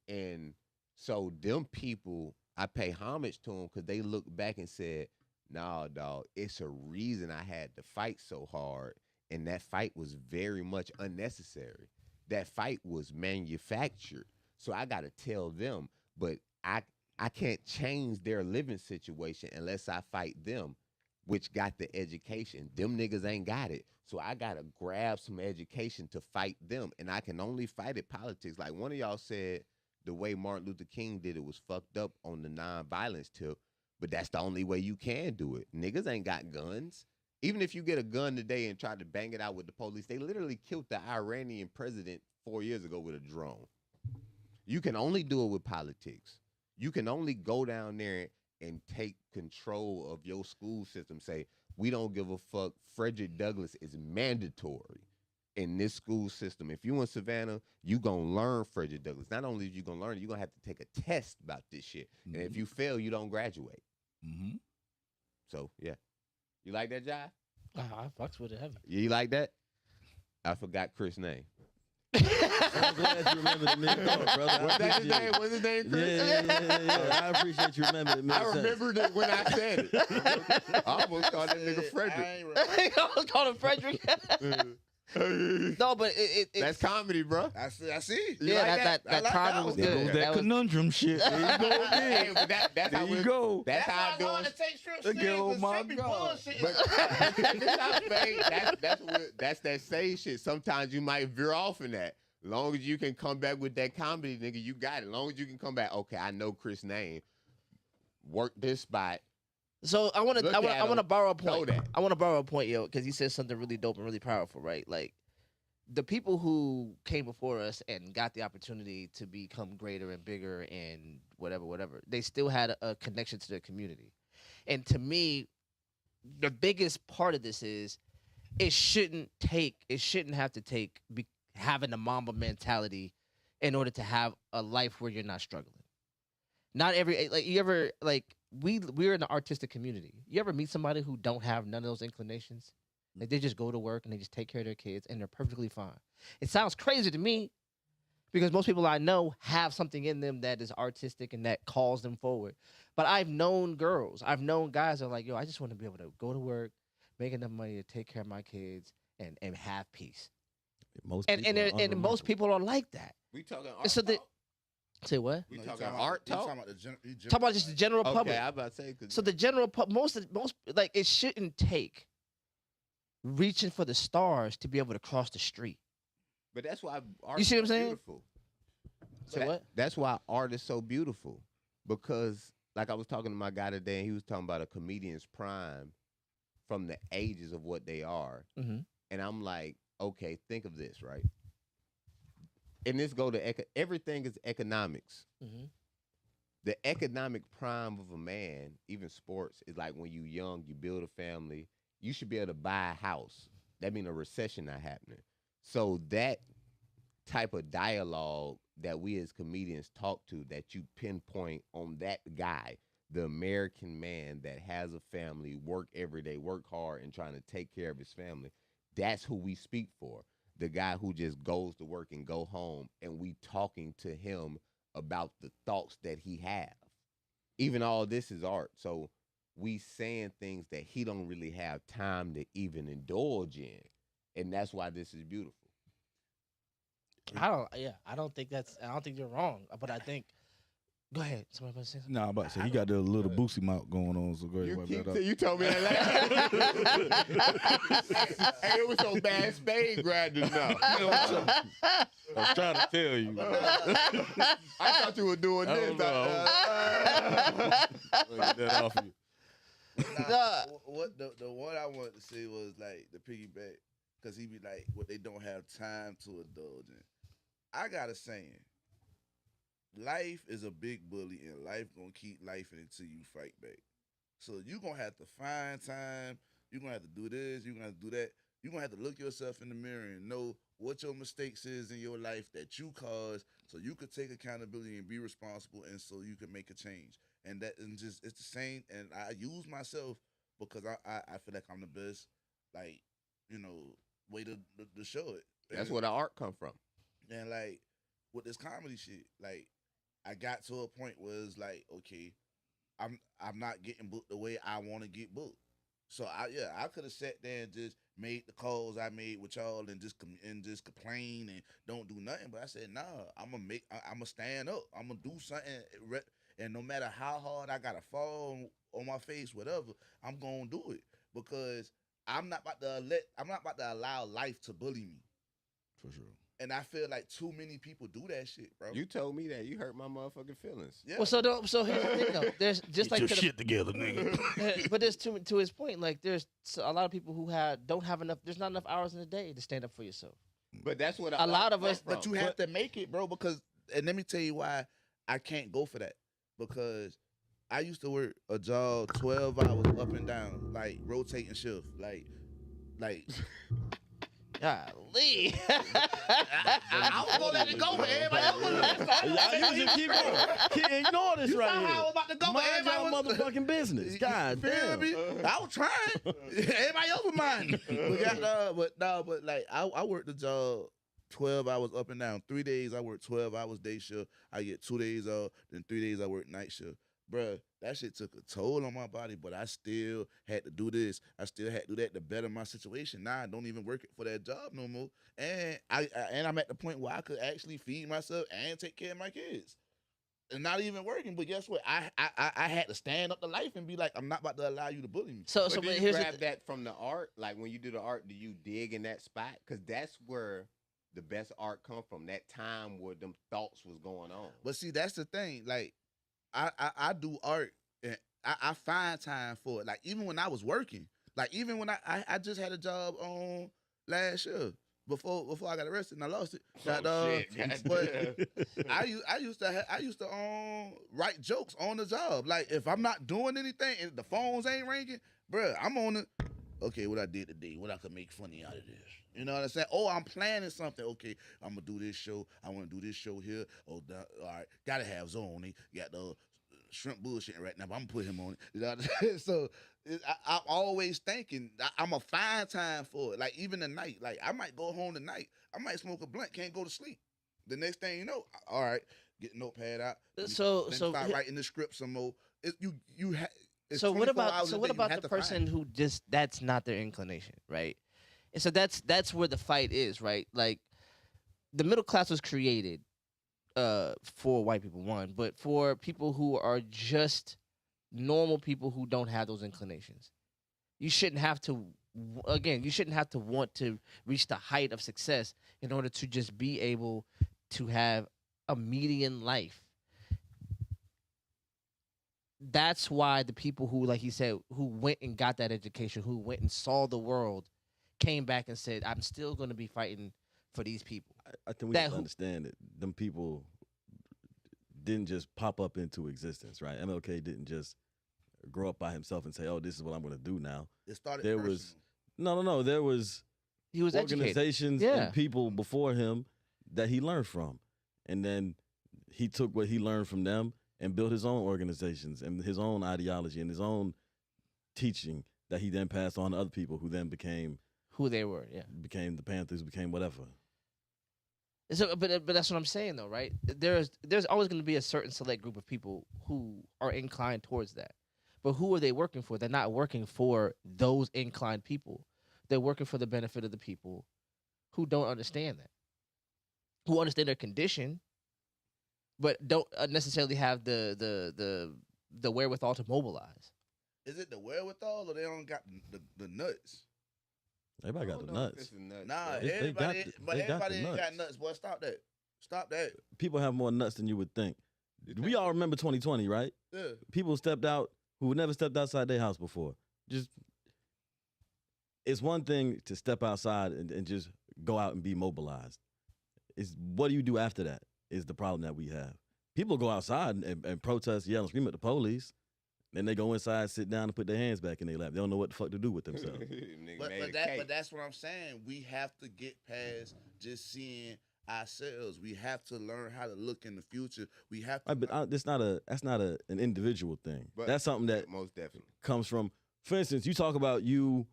And so them people, I pay homage to them because they looked back and said, nah, dog, it's a reason I had to fight so hard. And that fight was very much unnecessary. That fight was manufactured. So I got to tell them, but I can't change their living situation unless I fight them, which got the education. Them niggas ain't got it. So I got to grab some education to fight them. And I can only fight it politics. Like one of y'all said, the way Martin Luther King did it was fucked up on the nonviolence tip, but that's the only way you can do it. Niggas ain't got guns. Even if you get a gun today and try to bang it out with the police, they literally killed the Iranian president 4 years ago with a drone. You can only do it with politics. You can only go down there and take control of your school system. Say, we don't give a fuck. Frederick Douglass is mandatory in this school system. If you in Savannah, you gonna learn Frederick Douglass. Not only are you gonna learn it, you're gonna have to take a test about this shit. Mm-hmm. And if you fail, you don't graduate. Mm-hmm. So, yeah. You like that, Jai? I fucks with it heavy. You like that? I forgot Chris' name. I'm glad you remember the nigga, brother. What's that his name? What's his name, Chris? Yeah. I appreciate you remembering it. I remembered it when I said it. I almost called that nigga Frederick. I almost called him Frederick. No, but that's comedy, bro. I see. Yeah, like that timing was good. That conundrum shit. There you go again. Hey, but that's how you go. That's how I do it. Oh my God. That's that same shit. Sometimes you might veer off in that. Long as you can come back with that comedy, nigga, you got it. Long as you can come back, okay, I know Chris' name. Work this spot. So I want to borrow a point. I want to borrow a point, yo, because you said something really dope and really powerful, right? Like the people who came before us and got the opportunity to become greater and bigger and whatever, they still had a connection to their community. And to me, the biggest part of this is it shouldn't have to take having a Mamba mentality in order to have a life where you're not struggling. Not every, like, you ever, like, we're in the artistic community. You ever meet somebody who don't have none of those inclinations? Like, they just go to work and they just take care of their kids and they're perfectly fine. It sounds crazy to me because most people I know have something in them that is artistic and that calls them forward. But I've known guys that are like, yo, I just want to be able to go to work, make enough money to take care of my kids and have peace. Most people are like that. We talking art so say what? We talking art talk? Talk about just the general public. Okay, I about to say. So the general public, most like it shouldn't take reaching for the stars to be able to cross the street. But that's why art. You see what I'm saying? Beautiful. Say what? That's why art is so beautiful, because like I was talking to my guy today, and he was talking about a comedian's prime from the ages of what they are. Mm-hmm. And I'm like, okay, think of this, right? And this go to everything is economics. Mm-hmm. The economic prime of a man, even sports, is like when you young, you build a family, you should be able to buy a house. That means a recession not happening. So that type of dialogue that we as comedians talk to, that you pinpoint on that guy, the American man that has a family, work every day, work hard, and trying to take care of his family, that's who we speak for. The guy who just goes to work and go home, and we talking to him about the thoughts that he have. Even all this is art. So we saying things that he don't really have time to even indulge in. And that's why this is beautiful. I don't think you're wrong, but I think. Go ahead. Somebody about to say something? Nah, I'm about to say he got the little Boosie mouth going on, so go ahead. wipe that up. You told me that last. Hey, it was so bad. Spade grabbed it now. I was trying to tell you. I thought you were doing I this. don't know. Get that off you. Nah, what the one I wanted to say was like the piggyback, because he be like, what they don't have time to indulge in. I got a saying. Life is a big bully, and life gonna keep life until you fight back. So you gonna have to find time. You gonna have to do this. You gonna have to do that. You gonna have to look yourself in the mirror and know what your mistakes is in your life that you caused, so you could take accountability and be responsible, and so you can make a change. And it's the same. And I use myself because I feel like I'm the best, like, way to show it. That's where the art come from. And like with this comedy shit, like I got to a point where it's like, okay, I'm not getting booked the way I want to get booked. So I could have sat there and just made the calls I made with y'all and just complain and don't do nothing. But I said, nah, I'm gonna stand up. I'm gonna do something. And no matter how hard I gotta fall on my face, whatever, I'm gonna do it because I'm not about to allow life to bully me. For sure. And I feel like too many people do that shit, bro. You told me that. You hurt my motherfucking feelings. Yeah. Well, so here's the thing though. There's just Get like your shit together, nigga. but there's to his point. Like there's a lot of people who don't have enough. There's not enough hours in the day to stand up for yourself. But that's what A lot of us- But you have to make it, bro, because, and let me tell you why I can't go for that. Because I used to work a job 12 hours up and down, like rotating shift. Like Golly. I was gonna let it go, but everybody else was Y'all usually keep going. Keep ignore this right saw here. how I was about to go, but Mind y'all everybody was motherfucking business. God feel damn. me? I was trying. Everybody else was mine. But like I worked the job 12 hours up and down. 3 days I work 12 hours day shift. I get 2 days off. Then 3 days I work night shift. Bruh, that shit took a toll on my body, but I still had to do this. I still had to do that to better my situation. Now I don't even work for that job no more. And I'm at the point where I could actually feed myself and take care of my kids. And not even working, but guess what? I had to stand up to life and be like, I'm not about to allow you to bully me. So But do you here's grab that from the art? Like when you do the art, do you dig in that spot? Because that's where the best art come from. That time where them thoughts was going on. But see, that's the thing. Like, I do art and I find time for it. Like even when I was working, like even when I just had a job on last year before I got arrested and I lost it. But I used to write jokes on the job. Like if I'm not doing anything and the phones ain't ringing, bruh, I'm on it. Okay, what I did today, what I could make funny out of this. You know what I'm saying? Oh, I'm planning something. Okay, I'm going to do this show. I want to do this show here. Oh, all right. Got to have Zone. He got the shrimp bullshitting right now, but I'm going to put him on it. You know what I'm saying? So I'm always thinking I'm going to find time for it. Like even at night. Like I might go home tonight. I might smoke a blunt, can't go to sleep. The next thing you know, all right, get a notepad out. So start writing the script some more. So what about the person who just that's not their inclination, right? And so that's where the fight is, right? Like the middle class was created for white people, one, but for people who are just normal people who don't have those inclinations. You shouldn't have to want to reach the height of success in order to just be able to have a median life. that's why the people who, like he said, who went and got that education, who went and saw the world, came back and said, I'm still going to be fighting for these people. I think we have to understand that them people didn't just pop up into existence, right? MLK didn't just grow up by himself and say, "Oh, this is what I'm going to do now." It started. There personal. was no. There was He was organizations educated. and people before him that he learned from, and then he took what he learned from them and built his own organizations and his own ideology and his own teaching that he then passed on to other people, who then became who they were. Yeah, became the Panthers, became whatever. So, but that's what I'm saying though, right? There's always going to be a certain select group of people who are inclined towards that. But who are they working for? They're not working for those inclined people. They're working for the benefit of the people who don't understand that, who understand their condition, but don't necessarily have the wherewithal to mobilize. Is it the wherewithal, or they don't got the nuts? Everybody got the nuts. Nah, They everybody, got the everybody ain't got nuts. nuts. Boy, stop that. Stop that. People have more nuts than you would think. We all remember 2020, right? Yeah. People stepped out who never stepped outside their house before. Just, it's one thing to step outside and just go out and be mobilized. It's what do you do after that is the problem that we have. People go outside and protest, yell, and scream at the police. Then they go inside, sit down, and put their hands back in their lap. They don't know what the fuck to do with themselves. But that's what I'm saying. We have to get past just seeing ourselves. We have to learn how to look in the future. We have to. But that's not an individual thing. But that's something that most definitely comes from. For instance, you talk about you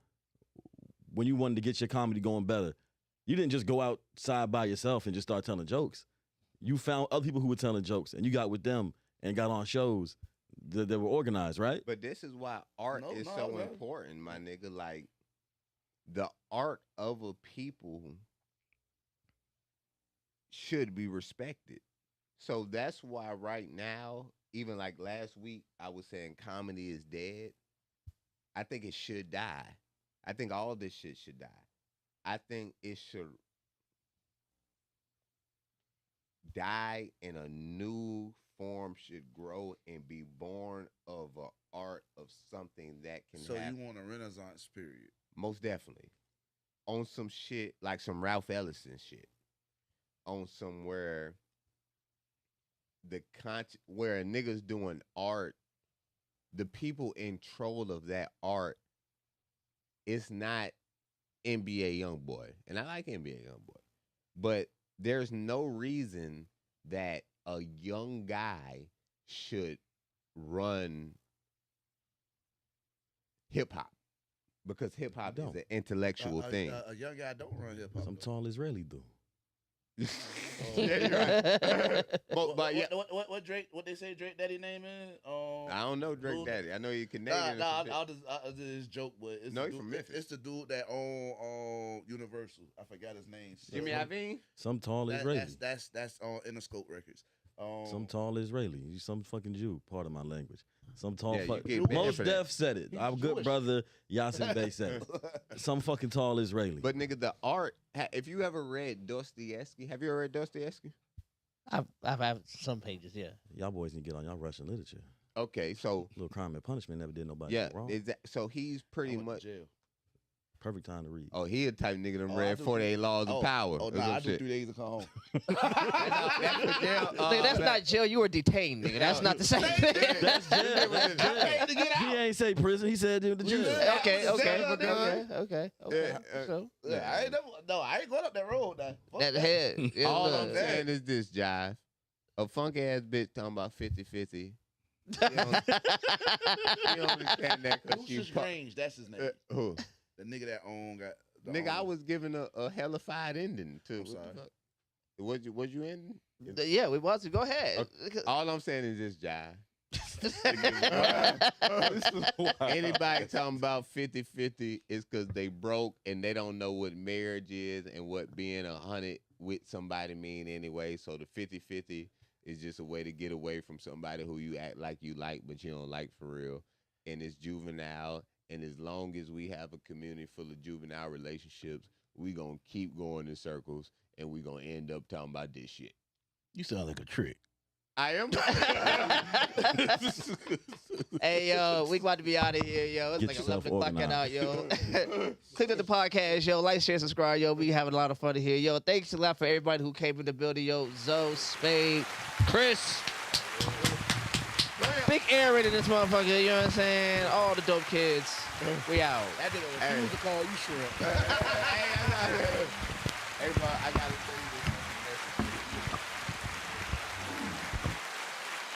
when you wanted to get your comedy going better. You didn't just go outside by yourself and just start telling jokes. You found other people who were telling jokes, and you got with them and got on shows that were organized, right? But this is why art is so important, my nigga. Like, the art of a people should be respected. So that's why right now, even like last week, I was saying comedy is dead. I think it should die. I think all this shit should die. I think it should die and a new form should grow and be born of a art of something that can So happen. you want a Renaissance period? Most definitely. On some shit like some Ralph Ellison shit. On somewhere where a nigga's doing art, the people in control of that art, it's not NBA Youngboy. And I like NBA Youngboy. But there's no reason that a young guy should run hip hop, because hip hop is an intellectual thing. A young guy don't run hip hop. Some tall Israeli do. Yeah, you're right. but yeah, what Drake? What they say Drake daddy name is? I don't know Drake daddy. I know he's Canadian. I'll just joke, but it's No, the he's dude, from Memphis. it's the dude that own Universal. I forgot his name. Jimmy Iovine. Some tall Israeli. That's on Interscope Records. Some tall Israeli. You some fucking Jew. Part of my language. Some tall Yeah, you fuck. get banned Most for that. Def said it. He's Our good Jewish. brother Yasin Bey said it. Some fucking tall Israeli. But nigga, the art. If you ever read Dostoevsky, have you ever read Dostoevsky? I've had some pages, yeah. Y'all boys need to get on y'all Russian literature. Okay, so Little Crime and Punishment never did nobody yeah, wrong. so he's pretty much. jail. Perfect time to read. Oh, he a type nigga that Oh, I read do- 48 Laws of Power. Oh or no, some I do shit. 3 days to come home. That's what jail, Nigga, that's not jail. You were detained, nigga. That's not the same thing. That's jail. That's I jail. paid to get He out. ain't say prison. He said the Jews. Yeah. Okay. Yeah, So Yeah, I ain't I ain't going up that road now. Fuck that head. Yeah, All look. I'm saying is this, Jive. A funky ass bitch talking about 50-50. You don't understand that because Lucius Grange, that's his name. who? The nigga that got. the Nigga, I own- was given a hellified ending too. I'm sorry. Was you ending? Yeah, we was. Go ahead. All I'm saying is this, Jive. Anybody talking about 50-50 is because they broke and they don't know what marriage is and what being 100 with somebody mean anyway. So the 50-50 is just a way to get away from somebody who you act like you like but you don't like for real. And it's juvenile. And as long as we have a community full of juvenile relationships, we gonna keep going in circles and we gonna end up talking about this shit. You sound like a trick. I am. Hey, yo, we about to be out of here, yo. It's Get like yourself 11 o'clock out, organized. yo. Click up the podcast, yo. Like, share, subscribe, yo. We having a lot of fun here, yo. Thanks a lot for everybody who came in the building, yo. Zoe, Spade, Chris. Big Aaron in this motherfucker, you know what I'm saying? All the dope kids. We out. That nigga refused to call you shrimp. Hey, bro, I gotta tell you this.